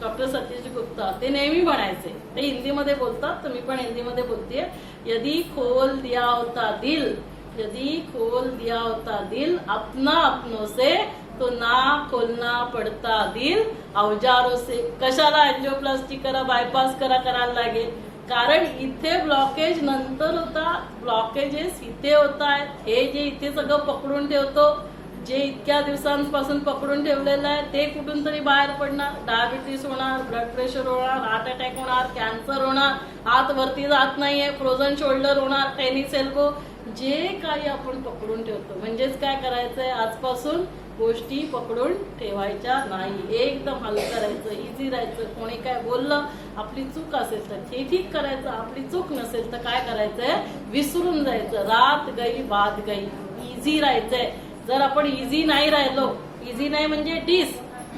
डॉक्टर सतीश गुप्ता, ते नेहमी म्हणायचे, ते हिंदीमध्ये बोलतात तर मी पण हिंदीमध्ये बोलतेय, यदि खोल दिया होता दिल, यदि खोल दिया होता दिल अपना अपनों से तो ना खोलना पडता दिल अवजारों से. कशाला एंजियोप्लास्टी करा, बायपास करायला लागेल? कारण इथे ब्लॉकेज नंतर होता, ब्लॉकेजेस इथे होत आहेत. हे जे इथे सगळं पकडून ठेवतो, जे इतक्या दिवसांपासून पकडून ठेवलेलं आहे, ते कुठून तरी बाहेर पडणार. डायबिटीस होणार, ब्लड प्रेशर होणार, हार्ट अटॅक होणार, कॅन्सर होणार, हात वरती जात नाहीये, फ्रोझन शोल्डर होणार, टेनिस एल्बो, जे काही आपण पकडून ठेवतो. म्हणजेच काय करायचंय, आजपासून गोष्टी पकडून ठेवायच्या नाही. एकदम हलकं करायचं, इझी राहायचं. कोणी काय बोललं, आपली चूक असेल तर हे ठीक करायचं, आपली चूक नसेल तर काय करायचंय, विसरून जायचं. रात गई बात गई, इझी राहायचंय. जर आपण इझी नाही राहिलो, इझी नाही म्हणजे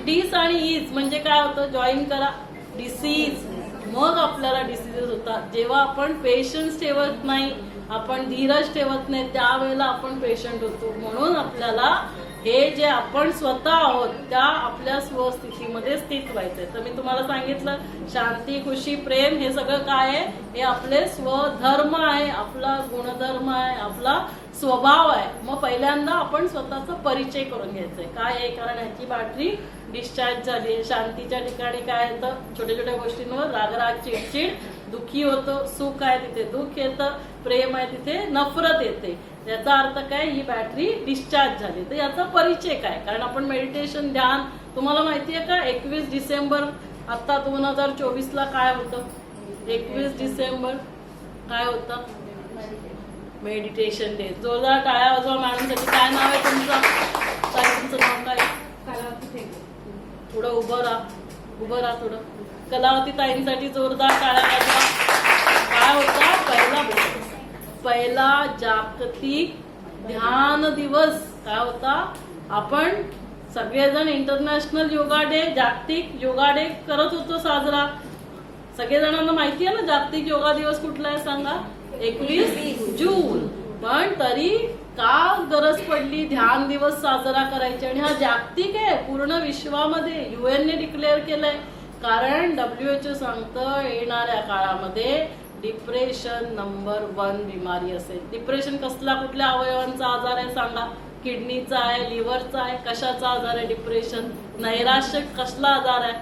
डिस आणि इज म्हणजे काय होतं, जॉईन करा, डिसीज. मग आपल्याला डिसीजेस होतात. जेव्हा आपण पेशन्स ठेवत नाही, आपण धीरज ठेवत नाही, त्यावेळेला आपण पेशंट होतो. म्हणून आपल्याला हे जे आपण स्वतः आहोत त्या आपल्या स्वस्थितीमध्ये स्थित व्हायचंय. तर मी तुम्हाला सांगितलं, शांती, खुशी, प्रेम हे सगळं काय आहे, हे आपले स्वधर्म आहे, आपला गुणधर्म आहे, आपला स्वभाव आहे. मग पहिल्यांदा आपण स्वतःचा परिचय करून घ्यायचंय. काय आहे, कारण ह्याची बॅटरी डिस्चार्ज झाली. शांतीच्या ठिकाणी काय येतं, छोट्या छोट्या गोष्टींवर रागराग, चिडचिड, दुःखी होतो. सुख आहे तिथे दुःख येतं, प्रेम आहे तिथे नफरत येते. याचा अर्थ काय, ही बॅटरी डिस्चार्ज झाली. तर याचा परिचय काय, कारण आपण मेडिटेशन, ध्यान, तुम्हाला माहितीये का 21 डिसेंबर आता 2024ला काय होतं, 21 डिसेंबर काय होतं, मेडिटेशन डे. जोरदार टाळ्या वाजवा मॅडमसाठी. काय नाव आहे तुमचं? तुमचं नाव काय? थोडं उभं राहा थोडं. कलावती ताईंसाठी जोरदार टाळ्या वाजवा. काय होता, पहिला जागतिक ध्यान दिवस काय होता. आपण सगळेजण इंटरनॅशनल योगा डे, जागतिक योगा डे करत होतो साजरा. सगळेजणांना माहिती आहे ना जागतिक योगा दिवस कुठला आहे सांगा, 21 जून. पण तरी का गरज पडली ध्यान दिवस साजरा करायची? आणि हा जागतिक आहे, पूर्ण विश्वामध्ये UN ने डिक्लेअर केलंय. कारण WHO सांगतं येणाऱ्या काळामध्ये डिप्रेशन नंबर 1 बिमारी असेल. डिप्रेशन कसला, कुठल्या अवयवांचा आजार आहे सांगा? किडनीचा आहे, लिव्हरचा आहे, कशाचा आजार आहे डिप्रेशन? नैराश्य कसला आजार आहे?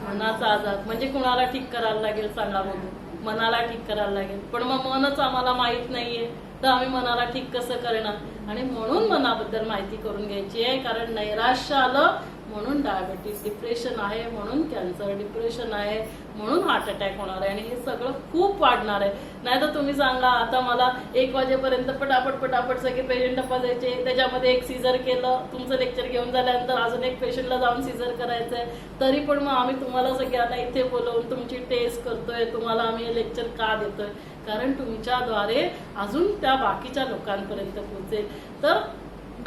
मनाचा आजार. म्हणजे कुणाला ठीक करायला लागेल सांगा बघू? मनाला ठीक करायला लागेल. पण मग मनच आम्हाला माहित नाहीये, तर आम्ही मनाला ठीक कसं करणार? आणि म्हणून मनाबद्दल माहिती करून घ्यायची आहे. कारण नैराश्य आलं म्हणून डायबिटीस, डिप्रेशन आहे म्हणून कॅन्सर, डिप्रेशन आहे म्हणून हार्ट अटॅक होणार आहे. आणि हे सगळं खूप वाढणार आहे. नाही तर तुम्ही सांगा, आता मला 1 वाजेपर्यंत पटापट सगळे पेशंट तपासायचे, त्याच्यामध्ये एक सीझर केलं, तुमचं लेक्चर घेऊन झाल्यानंतर अजून एक पेशंटला जाऊन सीझर करायचंय, तरी पण मग आम्ही तुम्हाला सगळ्यांना इथे बोलवून तुमची टेस्ट करतोय, तुम्हाला आम्ही हे लेक्चर का देतोय? कारण तुमच्याद्वारे अजून त्या बाकीच्या लोकांपर्यंत पोहोचेल. तर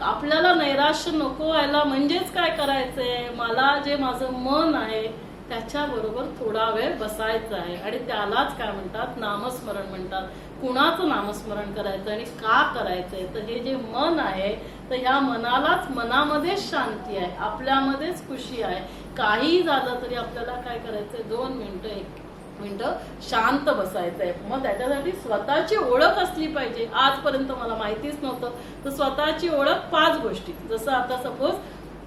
आपल्याला नैराश्य नको व्हायला म्हणजेच काय करायचंय, मला जे माझं मन आहे त्याच्याबरोबर थोडा वेळ बसायचं आहे. आणि त्यालाच काय म्हणतात, नामस्मरण म्हणतात. कुणाचं नामस्मरण करायचं आणि का करायचंय? तर हे जे मन आहे, तर ह्या मनालाच, मनामध्येच शांती आहे, आपल्यामध्येच खुशी आहे. काही झालं तरी आपल्याला काय करायचंय, 2 मिनिटं 1 मिनिटं शांत बसायचंय. मग त्याच्यासाठी स्वतःची ओळख असली पाहिजे. आजपर्यंत मला माहितीच नव्हतं. तर स्वतःची ओळख 5 गोष्टी. जसं आता सपोज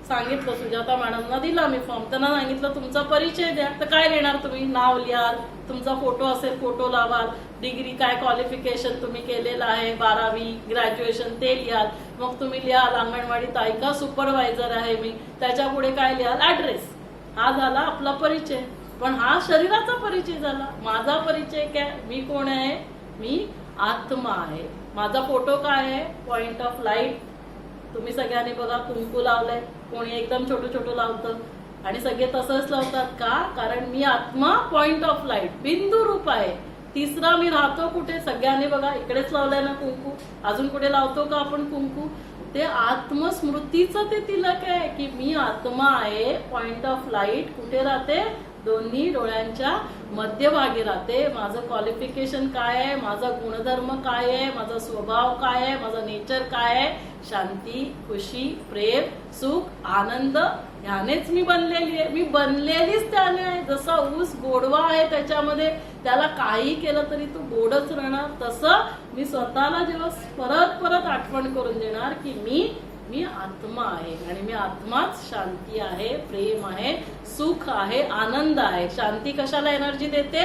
सांगितलं, सुजाता मॅडमना दिला मी फॉर्म, त्यांना सांगितलं तुमचा परिचय द्या. तर काय लिहिणार तुम्ही? नाव लिहाल, तुमचा फोटो असेल फोटो लावाल, डिग्री काय क्वालिफिकेशन तुम्ही केलेलं आहे, 12वी ग्रॅज्युएशन ते लिहाल. मग तुम्ही लिहाल अंगणवाडी ताईका सुपरवायझर आहे मी. त्याच्या पुढे काय लिहाल? ऍड्रेस. हा झाला आपला परिचय. पण हा शरीराचा परिचय झाला. माझा परिचय काय, मी कोण आहे? मी आत्मा आहे. माझा फोटो काय आहे? Point of light. तुम्ही सगळ्यांनी बघा कुंकू लावलंय, कोणी एकदम छोटं लावतं आणि सगळे तसंच लावतात का? कारण मी आत्मा पॉइंट ऑफ लाईट, बिंदू रूप आहे. तिसरा मी राहतो कुठे? सगळ्यांनी बघा इकडेच लावलंय ना कुंकू, अजून कुठे लावतो का आपण कुंकू? ते आत्मस्मृतीचं ते तिलक आहे की मी आत्मा आहे, पॉइंट ऑफ लाईट कुठे राहते? दोन्ही डोळ्यांच्या मध्यभागी राहते. माझं क्वालिफिकेशन काय आहे, माझा गुणधर्म काय आहे, माझा स्वभाव काय आहे, माझा नेचर काय आहे, शांती, खुशी, प्रेम, सुख, आनंद ह्यानेच मी बनलेली आहे. मी बनलेलीच त्याने आहे. जसा ऊस गोडवा आहे त्याच्यामध्ये, त्याला काही केलं तरी तो गोडच राहणार. तसं मी स्वतःला जेव्हा परत परत आठवण करून देणार की मी आत्मा आहे आणि मी आत्माच शांती आहे, प्रेम आहे, सुख आहे, आनंद आहे. शांती कशाला एनर्जी देते?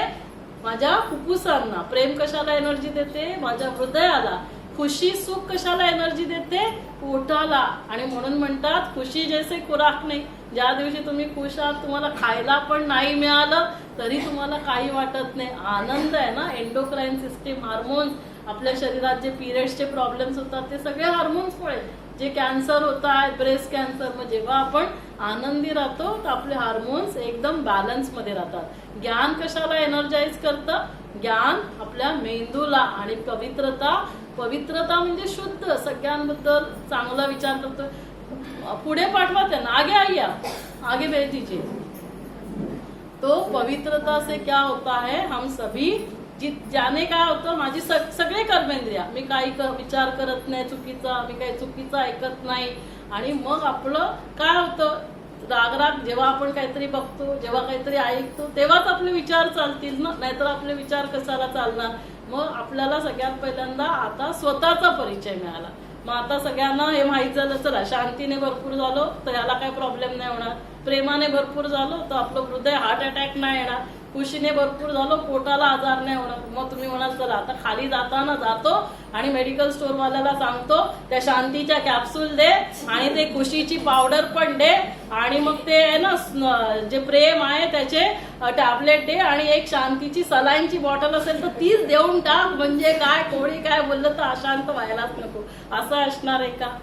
माझ्या फुफ्फुसांना. प्रेम कशाला एनर्जी देते? माझ्या हृदयाला. खुशी, सुख कशाला एनर्जी देते? पोटाला. आणि म्हणून म्हणतात खुशी जैसे खुराक नाही. ज्या दिवशी तुम्ही खुश आहात, तुम्हाला खायला पण नाही मिळालं तरी तुम्हाला काही वाटत नाही. आनंद आहे ना. एंडोक्राईन सिस्टीम, हार्मोन्स, आपल्या शरीरात जे पिरियड्सचे प्रॉब्लेम्स होतात ते सगळे हार्मोन्समुळे. जे कॅन्सर होत आहे, ब्रेस्ट कॅन्सर, मग जेव्हा आपण आनंदी राहतो तर आपले हार्मोन्स एकदम बॅलन्स मध्ये राहतात. ज्ञान कशाला एनर्जाइज करतं? ज्ञान आपल्या मेंदूला. आणि पवित्रता म्हणजे शुद्ध, सगळ्यांबद्दल चांगला विचार करतो. पुढे पाठवा त्यांना, आगे भेज दीजिए. तो पवित्रता से क्या होता है, हम सभी ज्याने काय होतं, माझी सगळे कर्मेंद्रिया, मी काही विचार करत नाही चुकीचा, मी काही चुकीचं ऐकत नाही. आणि मग आपलं काय होतं, राग जेव्हा आपण काहीतरी बघतो, जेव्हा काहीतरी ऐकतो तेव्हाच आपले विचार चालतील ना, नाहीतर आपले विचार कशाला चालणार. मग आपल्याला सगळ्यात पहिल्यांदा आता स्वतःचा परिचय मिळाला. मग आता सगळ्यांना हे माहीत झालं, चला शांतीने भरपूर झालो तर ह्याला काही प्रॉब्लेम नाही होणार, प्रेमाने भरपूर झालो तर आपलं हृदय हार्ट अटॅक नाही येणार, खुशीने भरपूर झालो पोटाला आजार नाही होणार. मग तुम्ही म्हणाल चला आता खाली जाताना जातो आणि मेडिकल स्टोर वाल्याला सांगतो त्या शांतीच्या कॅप्सूल दे आणि ते खुशीची पावडर पण दे आणि मग ते आहे ना जे प्रेम आहे त्याचे टॅबलेट दे आणि एक शांतीची सलाईनची बॉटल असेल तर तीच देऊन टाक. म्हणजे काय, कोणी काय बोललं तर अशांत व्हायलाच नको, असं असणार आहे का?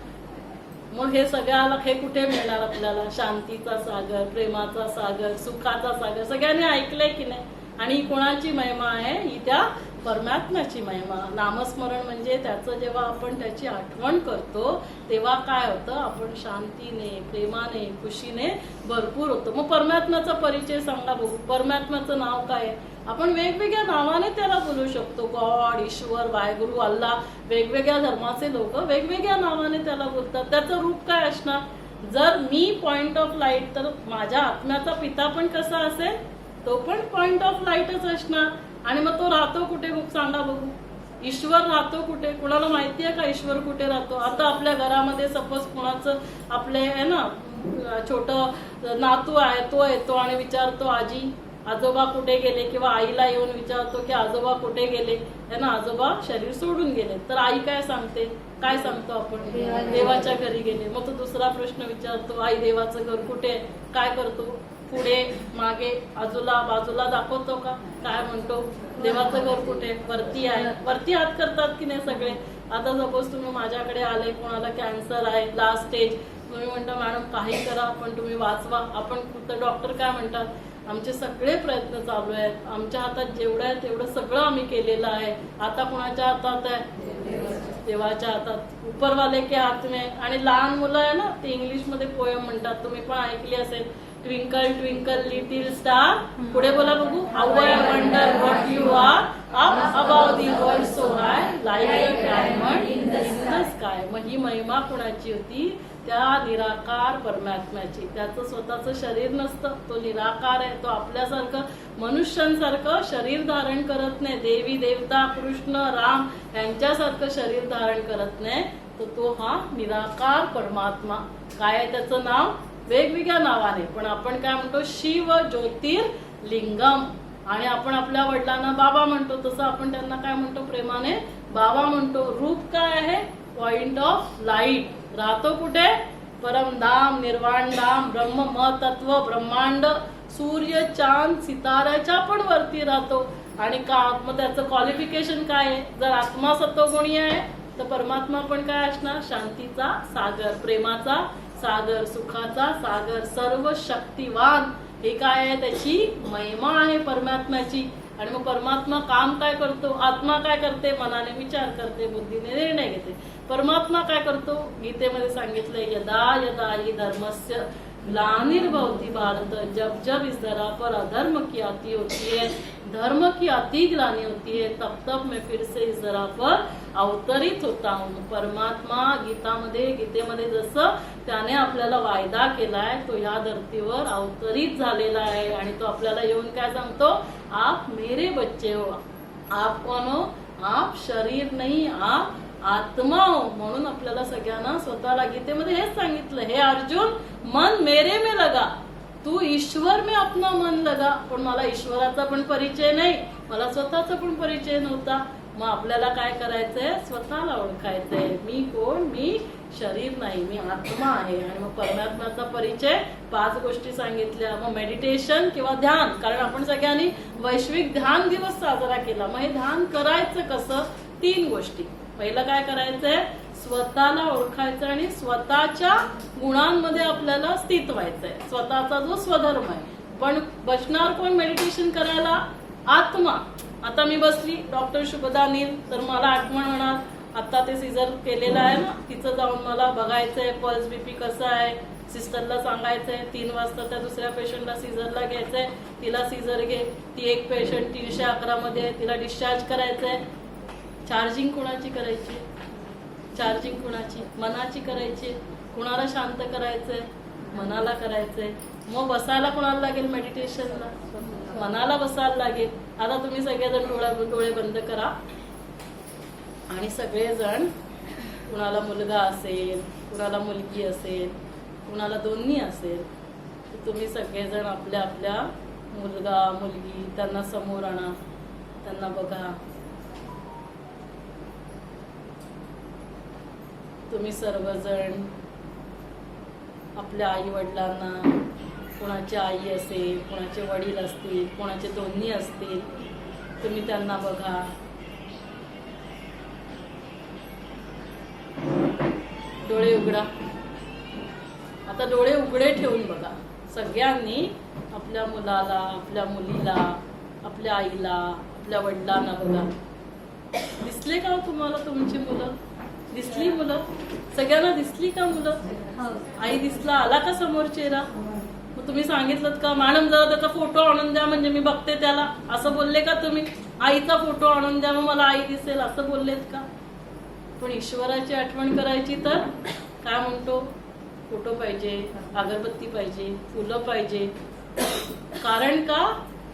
मग हे सगळ्याला हे कुठे मिळणार आपल्याला? शांतीचा सागर, प्रेमाचा सागर, सुखाचा सागर. सगळ्यांनी ऐकलंय की नाही? आणि ही कोणाची महिमा आहे? ही त्या परमात्म्याची महिमा. नामस्मरण म्हणजे त्याचं जेव्हा आपण त्याची आठवण करतो तेव्हा काय होतं, आपण शांतीने, प्रेमाने, खुशीने भरपूर होतो. मग परमात्म्याचा परिचय सांगा बघू. परमात्म्याचं नाव काय आहे? आपण वेगवेगळ्या नावाने त्याला बोलू शकतो. गॉड, ईश्वर, वाहेगुरु, अल्लाह. वेगवेगळ्या धर्माचे लोक वेगवेगळ्या नावाने त्याला बोलतात. त्याचं रूप काय असणार? जर मी पॉइंट ऑफ लाईट, तर माझ्या आत्म्याचा पिता पण कसा असेल? तो पण पॉइंट ऑफ लाईटच असणार. आणि मग तो राहतो कुठे सांगा बघू? ईश्वर राहतो कुठे? कुणाला माहितीये का ईश्वर कुठे राहतो? आता आपल्या घरामध्ये सपोज कुणाचं आपले आहे ना छोटं नातू आहे, तो येतो आणि विचारतो आजी आजोबा कुठे गेले, किंवा आईला येऊन विचारतो की आजोबा कुठे गेले, है ना, आजोबा शरीर सोडून गेले. तर आई काय सांगते? काय सांगतो आपण? देवाच्या घरी गेले. मग तो दुसरा प्रश्न विचारतो, आई देवाचं घर कुठे? काय करतो? पुढे मागे आजूला बाजूला दाखवतो का? काय म्हणतो? देवाचं घर कुठे? वरती आहे. वरती हात करतात की नाही सगळे? आता सपोज तुम्ही माझ्याकडे आले, कोणाला कॅन्सर आहे लास्ट स्टेज, तुम्ही म्हणता मॅडम काही करा पण तुम्ही वाचवा. आपण डॉक्टर काय म्हणतात? आमचे सगळे प्रयत्न चालू आहेत, आमच्या हातात जेवढं आहे तेवढं सगळं आम्ही केलेलं आहे. आता कोणाच्या हातात आहे? देवाच्या हातात. उपरवाले के हात में. आणि लहान मुलं आहे ना, ते इंग्लिश मध्ये पोयम म्हणतात, तुम्ही पण ऐकली असेल. ट्विंकल ट्विंकल लिटिल स्टार, पुढे बोला बघू. How I wonder what you are up above the world so high like a diamond in the sky. मग ही महिमा कुणाची होती? त्या निराकार परमात्म्याची. त्याचं स्वतःचं शरीर नसतं, तो निराकार आहे. तो आपल्यासारखं मनुष्यांसारखं शरीर धारण करत नाही. देवी देवता कृष्ण राम यांच्यासारखं शरीर धारण करत नाही. तर तो हा निराकार परमात्मा. काय आहे त्याचं नाव? वेगवेगळ्या नावाने, पण आपण काय म्हणतो? शिव ज्योतिर्लिंगम. आणि आपण आपल्या वडिलांना बाबा म्हणतो, तसं आपण त्यांना काय म्हणतो? प्रेमाने बाबा म्हणतो. रूप काय आहे? Point of light. राहतो कुठे? परमधाम, निर्वाणधाम, ब्रह्म महतत्व, ब्रह्मांड, सूर्य, चांद, सिताऱ्याच्या पण वरती राहतो. आणि का मग त्याचं क्वालिफिकेशन काय आहे? जर आत्मा सत्वगुणी आहे तर परमात्मा पण काय असणार? शांतीचा सागर, प्रेमाचा सागर, सुखाचा सागर, सर्व शक्तिवान. हे काय आहे? त्याची महिमा आहे परमात्म्याची. आणि मग परमात्मा काम काय करतो? आत्मा काय करते? मनाने विचार करते, बुद्धीने निर्णय घेते. परमात्मा काय करतो? गीतेमध्ये सांगितलंय, यदा यदा हि धर्मस्य ग्लानिर्भवति भारत, जब जब इस धरा पर अधर्म की आती होती है धर्म की अति ग्लानि होती है, तब तब मैं फिर से इस जरा पर अवतरित होता हूँ. परमात्मा गीतेमध्ये जसं त्याने आपल्याला वायदा केलाय तो ह्या धर्तीवर अवतरित झालेला आहे आणि तो आपल्याला येऊन काय सांगतो, आप मेरे बच्चे हो. आप कोण हो? आप शरीर नाही, आप आत्मा हो. म्हणून आपल्याला सगळ्यांना स्वतःला गीतेमध्ये हेच सांगितलं, हे अर्जुन मन मेरे में लगा, तू ईश्वर में अपना मन लगा. पण मला ईश्वराचा पण परिचय नाही, मला स्वतःचा पण परिचय नव्हता. मग आपल्याला काय करायचंय, स्वतःला ओळखायचंय. मी कोण? मी शरीर नाही, मी आत्मा आहे. आणि मग परमात्म्याचा परिचय 5 गोष्टी सांगितल्या. मग मेडिटेशन किंवा ध्यान, कारण आपण सगळ्यांनी वैश्विक ध्यान दिवस साजरा केला. मग हे ध्यान करायचं कसं? 3 गोष्टी. पहिलं काय करायचंय, स्वतःला ओळखायचं आणि स्वतःच्या गुणांमध्ये आपल्याला स्थित व्हायचंय. स्वतःचा जो स्वधर्म आहे. पण बसणार कोण मेडिटेशन करायला? आत्मा. आता मी बसली, डॉक्टर शुभदा नील, तर मला आठवण होणार आता ते सीझर केलेलं आहे ना, तिचं जाऊन मला बघायचंय पल्स बीपी कसं आहे, सिस्टरला सांगायचंय 3 वाजता त्या दुसऱ्या पेशंटला सीझरला घ्यायचंय, तिला सीझर घे. ती एक पेशंट 311 मध्ये आहे, तिला डिस्चार्ज करायचंय. चार्जिंग कुणाची करायची? चार्जिंग कुणाची? मनाची करायची. कुणाला शांत करायचंय? मनाला करायचंय. मग बसायला कुणाला लागेल मेडिटेशनला? मनाला बसायला लागेल. आता तुम्ही सगळेजण डोळे बंद करा आणि सगळेजण, कुणाला मुलगा असेल, कुणाला मुलगी असेल, कुणाला दोन्ही असेल, तर तुम्ही सगळेजण आपल्या आपल्या मुलगा मुलगी त्यांना समोर आणा, त्यांना बघा. तुम्ही सर्वजण आपल्या आई वडिलांना, कोणाची आई असेल, कोणाचे वडील असतील, कोणाचे दोन्ही असतील, तुम्ही त्यांना बघा. डोळे उघडा. आता डोळे उघडे ठेवून बघा. सगळ्यांनी आपल्या मुलाला, आपल्या मुलीला, आपल्या आईला, आपल्या वडिलांना बघा. दिसले का तुम्हाला तुमची मुलं? दिसली मुलं? सगळ्यांना दिसली का मुलं? आई दिसला, आला का समोर चेहरा? मग तुम्ही सांगितलं का, मॅडम जरा त्याचा फोटो आणून द्या म्हणजे मी बघते त्याला, असं बोलले का तुम्ही? आईचा फोटो आणून द्या मग मला आई दिसेल, असं बोललेत का? पण ईश्वराची आठवण करायची तर काय म्हणतो? फोटो पाहिजे, अगरबत्ती पाहिजे, फुलं पाहिजे. कारण का?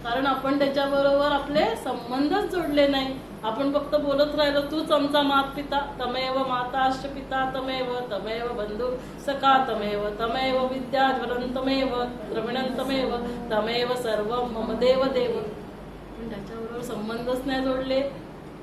कारण आपण त्याच्याबरोबर आपले संबंधच जोडले नाही. आपण फक्त बोलत राहिलो, तूच आमचा मात पिता, तमेव माताश्च पिता तमेव, तमेव बंधू सखा तमेव, तमेव विद्या ज्वलंतमेव द्रविणंतमेव, तमेव सर्व मम देव देव. पण त्याच्याबरोबर संबंधच नाही जोडले,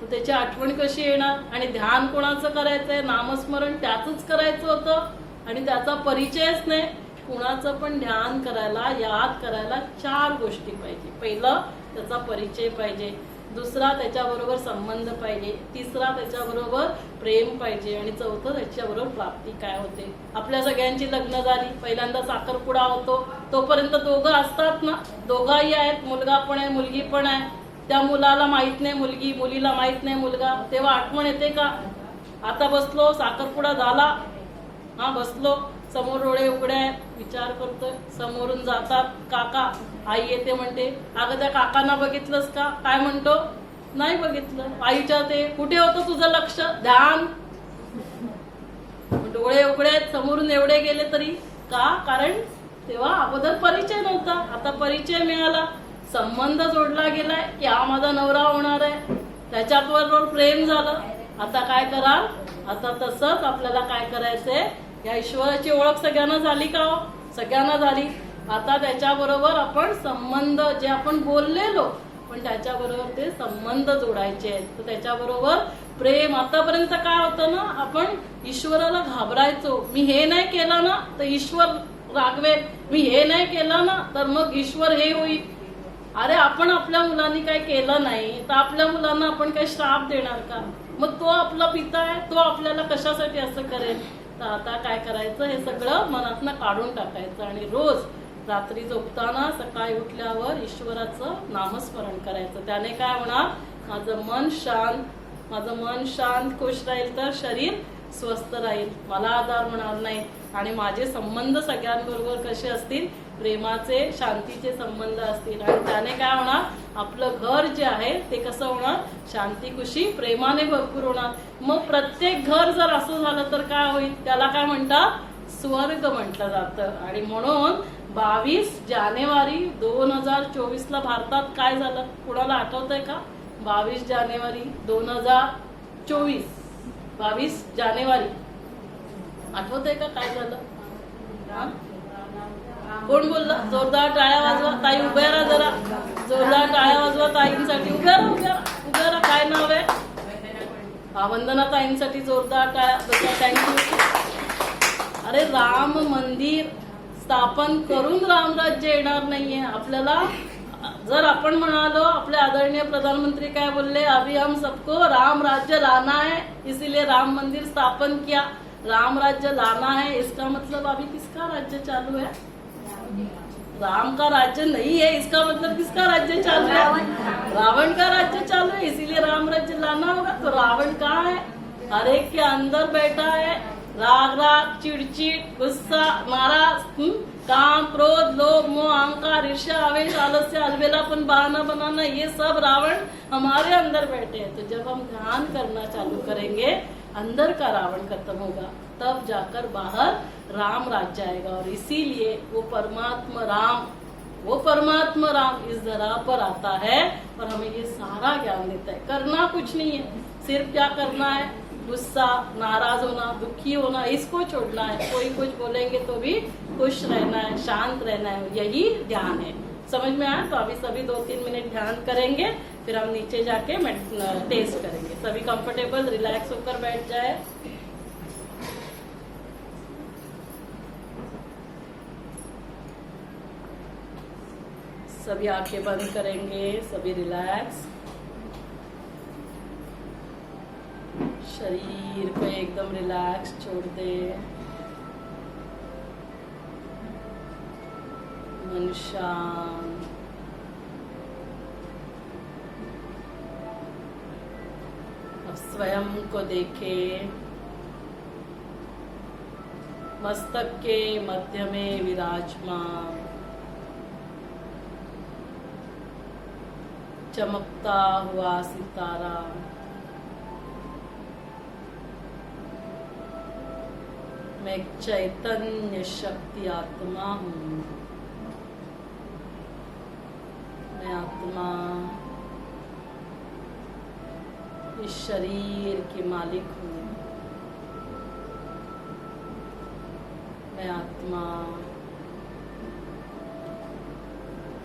तर त्याची आठवण कशी येणार? आणि ध्यान कोणाचं करायचंय? नामस्मरण त्याचंच करायचं होतं आणि त्याचा परिचयच नाही. कुणाचं पण ध्यान करायला, याद करायला 4 गोष्टी पाहिजे. पहिलं त्याचा परिचय पाहिजे, दुसरा त्याच्याबरोबर संबंध पाहिजे, तिसरा त्याच्याबरोबर प्रेम पाहिजे आणि चौथं त्याच्याबरोबर प्राप्ती काय होते. आपल्या सगळ्यांची लग्न झाली, पहिल्यांदा साखरपुडा होतो, तोपर्यंत दोघं असतात ना, दोघाही आहेत, मुलगा पण आहे मुलगी पण आहे. त्या मुलाला माहित नाही मुलगी, मुलीला माहित नाही मुलगा, तेव्हा आठवण येते का? आता बसलो, साखरपुडा झाला, हा बसलो, समोर डोळे उघडे आहेत, विचार करतोय, समोरून जातात काका, आई येते म्हणते, अगं त्या काकांना बघितलंस का? काय म्हणतो? नाही बघितलं. आईच्या ते, कुठे होतं तुझं लक्ष? ध्यान. डोळे उघडे आहेत, समोरून एवढे गेले तरी का? कारण तेव्हा अगोदर परिचय नव्हता, आता परिचय मिळाला, संबंध जोडला गेलाय की हा माझा नवरा होणार आहे, त्याच्याबरोबर प्रेम झालं. आता काय कराल? आता तसंच आपल्याला काय करायचंय, या ईश्वराची ओळख सगळ्यांना झाली का हो? सगळ्यांना झाली. आता त्याच्याबरोबर आपण संबंध, जे आपण बोललेलो पण त्याच्याबरोबर ते संबंध जोडायचे आहेत. तर त्याच्याबरोबर प्रेम. आतापर्यंत काय होतं ना, आपण ईश्वराला घाबरायचो, मी हे नाही केलं ना तर ईश्वर रागवेल, मी हे नाही केलं ना तर मग ईश्वर हे होईल. अरे आपण आपल्या मुलांनी काय केलं नाही तर आपल्या मुलांना आपण काही श्राप देणार का? मग तो आपला पिता आहे, तो आपल्याला कशासाठी असं करेल? तर आता काय करायचं, हे सगळं मनातनं काढून टाकायचं आणि रोज रात्री झोपताना, सकाळी उठल्यावर ईश्वराचं नामस्मरण करायचं. त्याने काय होणार, माझं मन शांत खुश राहील तर शरीर स्वस्थ राहील, मला आजार होणार नाही आणि माझे संबंध सगळ्यांबरोबर कसे असतील, प्रेमाचे शांतीचे संबंध असतील आणि त्याने काय होणार, आपलं घर जे आहे ते कसं होणार, शांती खुशी प्रेमाने भरपूर होणार. मग प्रत्येक घर जर असं झालं तर काय होईल, त्याला काय म्हणतात, स्वर्ग म्हटलं जातं. आणि म्हणून 22 जानेवारी 2024 भारतात काय झालं, कुणाला आठवतंय का? 22 जानेवारी 2024, 22 जानेवारी आठवतंय का काय झालं? कोण बोलला? जोरदार टाळ्या वाजवा. ताई उभ्या राहा जरा, जोरदार टाळ्या वाजवा ताईंसाठी. उभ्या राहा, उभ्या राहा, उभ्या राहा. काय नाव आहे? वंदना ताईंसाठी जोरदार टाळ्या. थँक्यू. अरे राम मंदिर स्थापन करून रामराज्य येणार नाहीये आपल्याला. जर आपण म्हणालो, आपले आदरणीय प्रधानमंत्री काय बोलले, अभी हम सबको राम राज्य लाना है, इसीलिए राम मंदिर स्थापन किया. राम राज्य लाना है इसका मतलब अभी किसका राज्य चालू है? राम का राज्य नहीं है, इसका मतलब किसका राज्य चालू है? रावण का राज्य चालू है, इसीलिए राम राज्य लाना होगा. तो रावण कहाँ है? हर एक के अंदर बैठा है. राग राग, चिड़चिड़, गुस्सा, नाराज, काम, क्रोध, लोभ, मोह, अहंकार, ईर्ष्या, आवेश, आलस्य, अलबेलापन, बहाना बनाना, ये सब रावण हमारे अंदर बैठे हैं. तो जब हम ध्यान करना चालू करेंगे, अंदर का रावण खत्म होगा, तब जाकर बाहर राम राज्य आएगा. और इसीलिए वो परमात्मा राम इस धरा पर आता है और हमें ये सारा ज्ञान देता है. करना कुछ नहीं है, सिर्फ क्या करना है, गुस्सा, नाराज होना, दुखी होना, इसको छोड़ना है. कोई कुछ बोलेंगे तो भी खुश रहना है, शांत रहना है. यही ध्यान है. समझ में आया? तो अभी सभी 2-3 मिनट ध्यान करेंगे, फिर हम नीचे जाके टेस्ट करेंगे. सभी कंफर्टेबल रिलैक्स होकर बैठ जाए. सभी आंखें बंद करेंगे, सभी रिलैक्स. शरीर को एकदम रिलैक्स छोड़ दे. मन शांत. अब स्वयं को देखे. मस्तक के मध्य में विराजमान चमकता हुआ सितारा. मैं एक चैतन्य शक्ति आत्मा हूँ. मैं आत्मा इस शरीर की मालिक हूँ. मैं आत्मा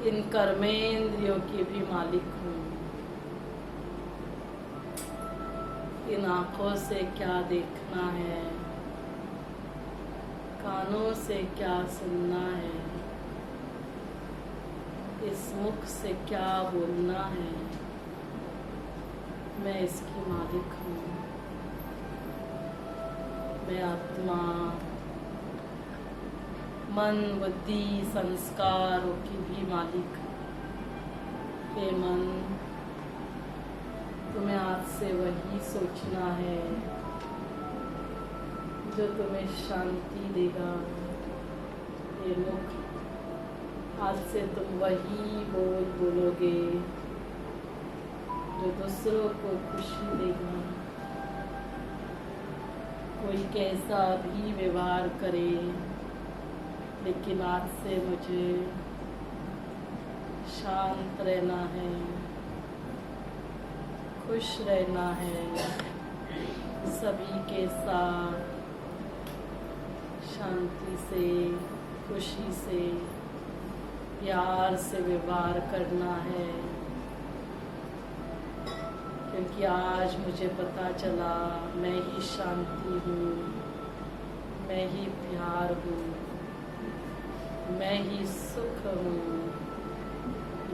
इन कर्मेंद्रियों की भी मालिक हूँ. इन आँखों से क्या देखना है, कानों से क्या सुनना है, इस मुख से क्या बोलना है, मैं इसकी मालिक हूँ. मैं आत्मा मन, बुद्धि, संस्कारों की भी मालिक हूँ. हे मन, तुम्हें आज से वही सोचना है जो तुम्हें शांति देगा. ये मुख, आज से तुम वही बोल बोलोगे जो दूसरों को खुशी देगा. कोई कैसा भी व्यवहार करे, लेकिन आज से मुझे शांत रहना है, खुश रहना है. सभी के साथ शांति से, खुशी से, प्यार से व्यवहार करना है. क्योंकि आज मुझे पता चला मैं ही शांति हूँ, मैं ही प्यार हूँ, मैं ही सुख हूँ,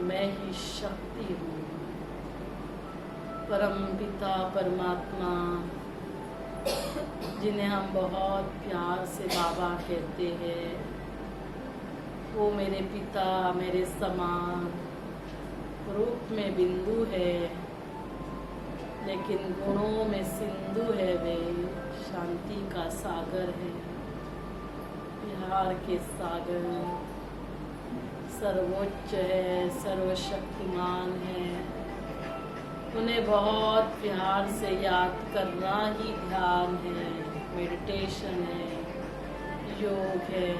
मैं ही शक्ति हूँ. परम पिता परमात्मा, जिन्हें हम बहुत प्यार से बाबा कहते हैं, वो मेरे पिता, मेरे समान रूप में बिंदु है, लेकिन गुणों में सिंधु है. वे शांति का सागर है, प्यार के सागर, सर्वोच्च है, सर्वशक्तिमान है। उन्हें बहुत प्यार से याद करना ही ध्यान है, मेडिटेशन है, योग है।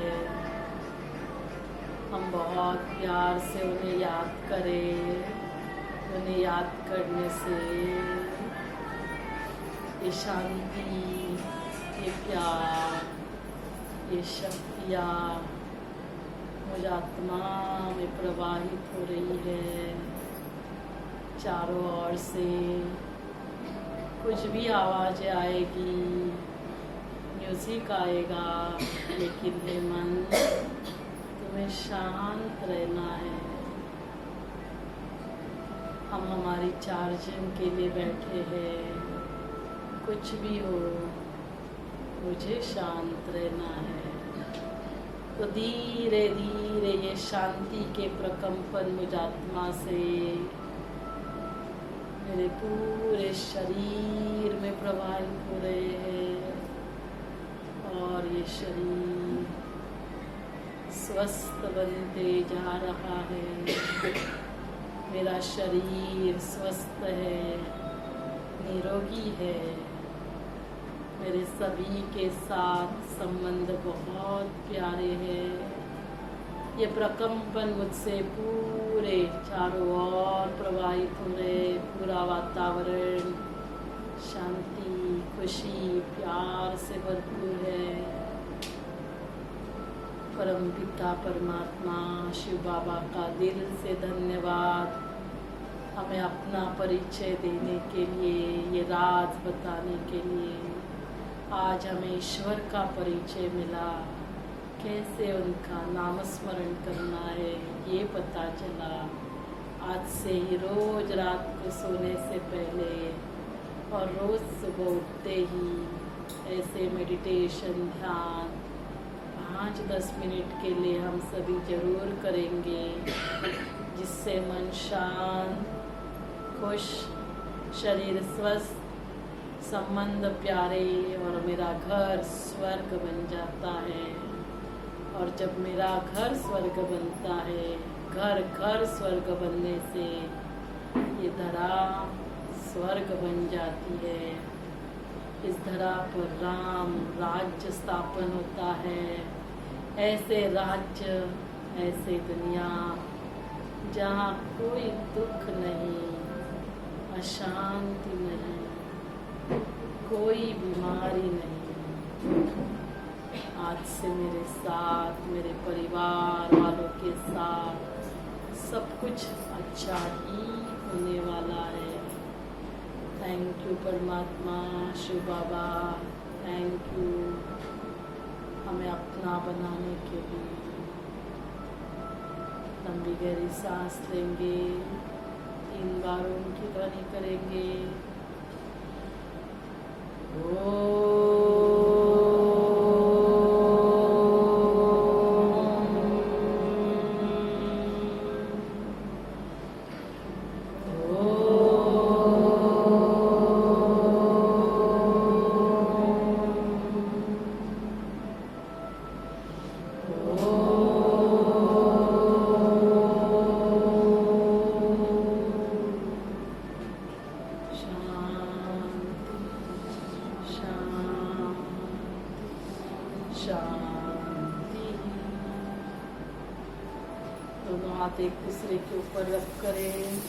हम बहुत प्यार से उन्हें याद करें। उन्हें याद करने से ये शांति, ये प्यार, ये शक्तियाँ मुझ आत्मा में प्रवाहित हो रही है। चारों ओर से कुछ भी आवाज़ें आएगी, म्यूजिक आएगा, लेकिन हे मन, तुम्हें शांत रहना है। हम हमारी चार्जिंग के लिए बैठे हैं। कुछ भी हो, मुझे शांत रहना है। तो धीरे धीरे ये शांति के प्रकंपन मुझ आत्मा से मेरे पूरे शरीर में प्रवाहित हो रहे हैं और ये शरीर स्वस्थ बनते जा रहा है। मेरा शरीर स्वस्थ है, निरोगी है। मेरे सभी के साथ संबंध बहुत प्यारे हैं। ये प्रकंपन मुझसे पूरे चारों ओर प्रवाहित हो रहे। पूरा वातावरण शांति, खुशी, प्यार से भरपूर है। परमपिता परमात्मा शिव बाबा का दिल से धन्यवाद, हमें अपना परिचय देने के लिए, ये राज बताने के लिए। आज हमें ईश्वर का परिचय मिला, कैसे उनका नामस्मरण करना है ये पता चला। आज से ही रोज रात को सोने से पहले और रोज सुबह उठते ही ऐसे मेडिटेशन, ध्यान 5-10 मिनट के लिए हम सभी जरूर करेंगे, जिससे मन शांत, खुश, शरीर स्वस्थ, संबंध प्यारे और मेरा घर स्वर्ग बन जाता है। और जब मेरा घर स्वर्ग बनता है, घर घर स्वर्ग बनने से ये धरा स्वर्ग बन जाती है। इस धरा पर राम राज्य स्थापन होता है। ऐसे राज्य, ऐसे दुनिया जहाँ कोई दुख नहीं, अशांति नहीं, कोई बीमारी नहीं। आज से मेरे साथ, मेरे परिवार वालों के साथ सब कुछ अच्छा ही होने वाला है। थैंक यू परमात्मा शिव बाबा, थैंक यू हमें अपना बनाने के लिए। लंबी गहरी सांस लेंगे, 3 बार ओम की ध्वनि करेंगे। शांति। दोनों हाथ एक दूसरे के ऊपर रख करें।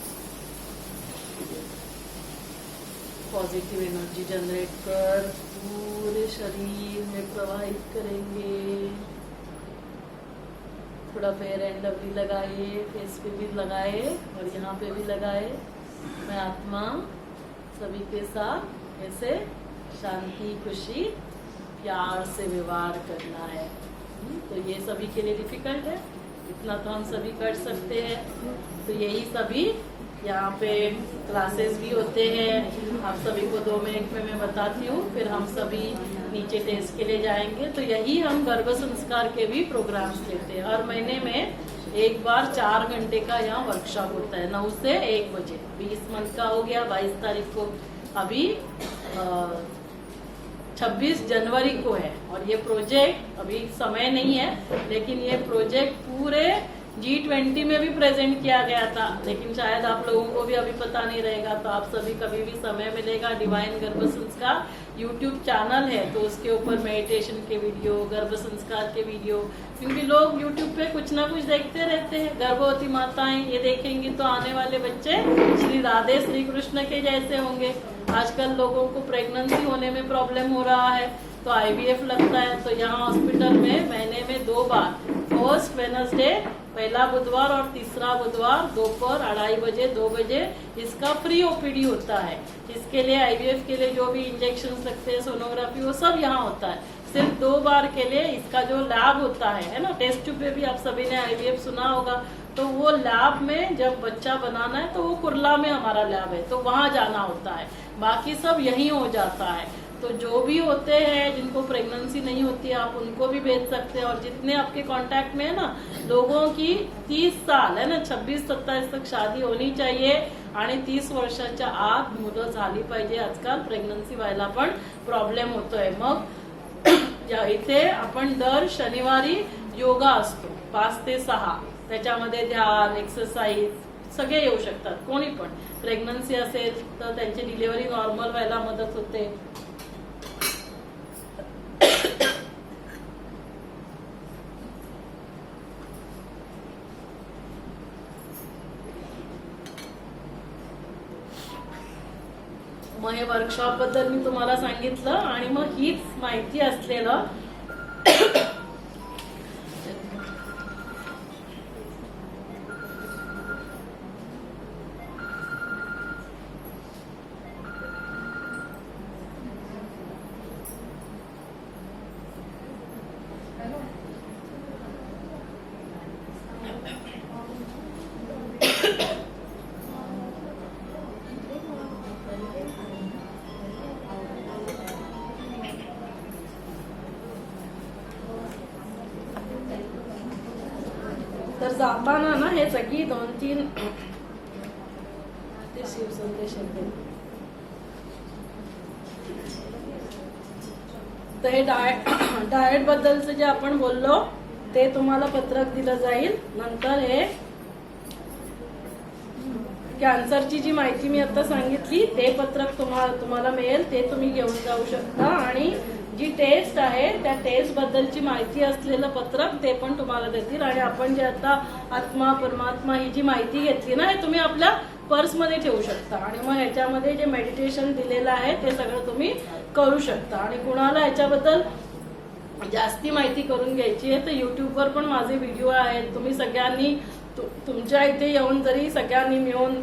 पॉजिटिव एनर्जी जनरेट कर पूरे शरीर में प्रवाहित करेंगे। थोड़ा फेयर एंड लवली लगाइए, फेस पे भी लगाए और यहाँ पे भी लगाए। मैं आत्मा सभी के साथ ऐसे शांति, खुशी, प्यार से व्यवहार करना है। तो ये सभी के लिए डिफिकल्ट है, इतना तो हम सभी कर सकते हैं। तो यही सभी यहाँ पे क्लासेस भी होते हैं। आप सभी को 2 मिनट में मैं बताती हूँ, फिर हम सभी नीचे टेस्ट के लिए जाएंगे। तो यही हम गर्भ संस्कार के भी प्रोग्राम्स लेते हैं। हर महीने में एक बार 4 घंटे का यहाँ वर्कशॉप होता है, 9 से 1 बजे। 20 मंथ का हो गया, 22 तारीख को, अभी 26 जनवरी को है। और ये प्रोजेक्ट अभी समय नहीं है, लेकिन ये प्रोजेक्ट पूरे G20 में भी प्रेजेंट किया गया था, लेकिन शायद आप लोगों को भी अभी पता नहीं रहेगा। तो आप सभी कभी भी समय मिलेगा, डिवाइन गर्भ संस्कार यूट्यूब चैनल है, तो उसके ऊपर मेडिटेशन के वीडियो, गर्भ संस्कार के वीडियो, क्योंकि लोग यूट्यूब पे कुछ ना कुछ देखते रहते हैं। गर्भवती माताएं ये देखेंगी तो आने वाले बच्चे श्री राधे श्री कृष्ण के जैसे होंगे। आजकल लोगों को प्रेगनेंसी होने में प्रॉब्लम हो रहा है, तो IVF लगता है। तो यहाँ हॉस्पिटल में महीने में 2 बार, फर्स्ट वेडनेसडे पहला बुधवार और तीसरा बुधवार दोपहर 2:30 बजे 2 बजे इसका फ्री OPD होता है। इसके लिए IVF के लिए जो भी इंजेक्शन लगते हैं, सोनोग्राफी, वो सब यहाँ होता है। सिर्फ 2 बार के लिए इसका जो लैब होता है ना, टेस्ट ट्यूब पे भी आप सभी ने IVF सुना होगा, तो वो लैब में जब बच्चा बनाना है तो वो कुर्ला में हमारा लैब है, तो वहाँ जाना होता है। बाकी सब यहीं हो जाता है। तो जो भी होते हैं जिनको प्रेगनेंसी नहीं होती है, आप उनको भी भेज सकते हैं। और जितने आपके कांटेक्ट में है ना लोगों की 30 साल है ना 26-27 तक शादी होनी चाहिए आणि 30 वर्षाच्या आत मुलं झाली पाहिजे। आजकाल प्रेग्नन्सी व्हायला पण प्रॉब्लेम होतोय। मग इथे आपण दर शनिवारी योगा असतो 5 ते 6, त्याच्यामध्ये ध्यान, एक्सरसाइज सगळे येऊ शकतात, कोणी पण। प्रेग्नन्सी असेल तर त्यांची डिलिव्हरी नॉर्मल व्हायला मदत होते। मग हे वर्कशॉप बद्दल मी तुम्हाला सांगितलं, आणि मग हीच माहिती असलेलं तर जाताना ना हे सगळी 2-3 ते शिवसंदेश आहेत। तर हे डाएट बद्दलचं जे आपण बोललो ते तुम्हाला पत्रक दिलं जाईल। नंतर हे कॅन्सरची जी माहिती मी आता सांगितली ते पत्रक तुम्हाला मिळेल, ते तुम्ही घेऊन जाऊ शकता। आणि जी टेस्ट आहे त्या टेस्ट बद्दलची माहिती असलेलं पत्रक ते पण तुम्हाला देतील। आणि आपण जे आता आत्मा परमात्मा ही जी माहिती घेतली ना, हे तुम्ही आपल्या पर्समध्ये ठेवू शकता। आणि मग ह्याच्यामध्ये जे मेडिटेशन दिलेलं आहे ते सगळं तुम्ही करू शकता। आणि कुणाला ह्याच्याबद्दल जास्ती माहिती करून घ्यायची आहे तर युट्यूबवर पण माझे व्हिडिओ आहेत। तुम्ही सगळ्यांनी तुमच्या इथे येऊन जरी सगळ्यांनी मिळून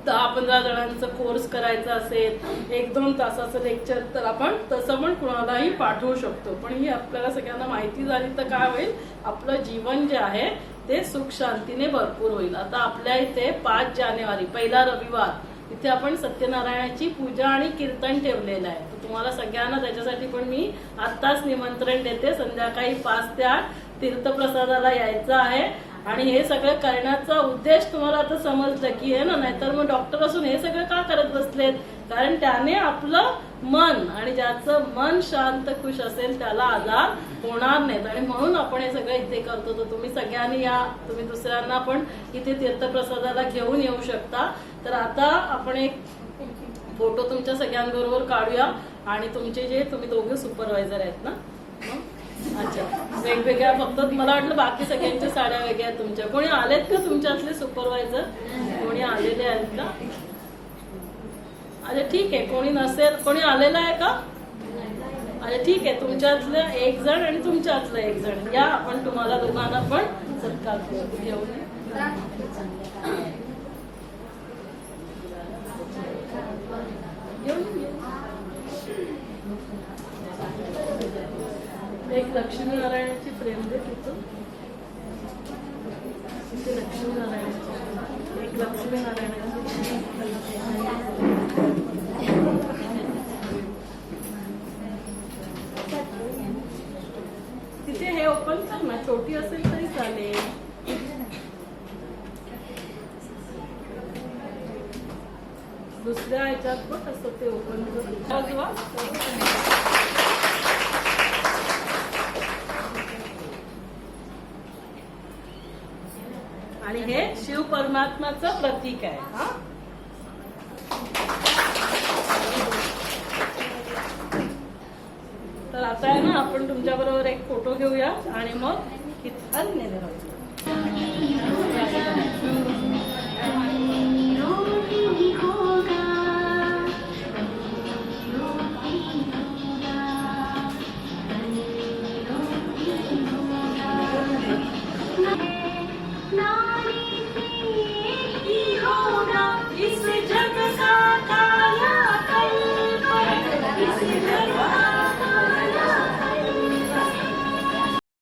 10-15 जणांचा कोर्स करायचा असेल, 1-2 तासाचं लेक्चर, तर आपण तसं पण कुणालाही पाठवू शकतो। पण ही आपल्याला सगळ्यांना माहिती झाली तर काय होईल, आपलं जीवन जे आहे ते सुख शांतीने भरपूर होईल। आता आपल्या इथे 5 जानेवारी पहिला रविवार इथे आपण सत्यनारायणाची पूजा आणि कीर्तन ठेवलेलं आहे। तर तुम्हाला सगळ्यांना त्याच्यासाठी पण मी आत्ताच निमंत्रण देते। संध्याकाळी 5 ते 8 तीर्थप्रसादाला यायचं आहे। आणि हे सगळं करण्याचा उद्देश तुम्हाला आता समजलं की आहे ना, नाहीतर मग डॉक्टर असून हे सगळं का करत बसलेत, कारण त्याने आपलं मन, आणि ज्याचं मन शांत खुश असेल त्याला आजार होणार नाहीत। आणि म्हणून आपण हे सगळं इथे करतो। तर तुम्ही सगळ्यांनी या, तुम्ही दुसऱ्यांना पण इथे तीर्थप्रसादाला घेऊन येऊ शकता। तर आता आपण एक फोटो तुमच्या सगळ्यांबरोबर काढूया। आणि तुमचे जे तुम्ही दोघे सुपरवायझर आहेत ना, अच्छा, वेगवेगळ्या, फक्त मला वाटलं बाकी सगळ्यांच्या साड्या वेगळ्या तुमच्या। कोणी आलेत का तुमच्यातले सुपरवायझर? कोणी आलेले आहेत का? अच्छा ठीक आहे, कोणी नसेल, कोणी आलेलं आहे का? अच्छा ठीक आहे, तुमच्यातलं 1 जण आणि तुमच्यातलं 1 जण या, आपण तुम्हाला दोघांना पण सत्कार घेऊन एक लक्ष्मीनारायणाची फ्रेम दे तिथं, तिथे लक्ष्मीनारायणाची, एक लक्ष्मीनारायणाची तिथे हे ओपन कर ना, छोटी असेल तरी चालेल। दुसऱ्या ह्याच्यात बघ असं ते ओपन कर। आणि हे शिव परमात्माचं प्रतीक आहे. हा, तर आता आहे ना आपण तुमच्या बरोबर एक फोटो घेऊया आणि मग इथं नेले राहू.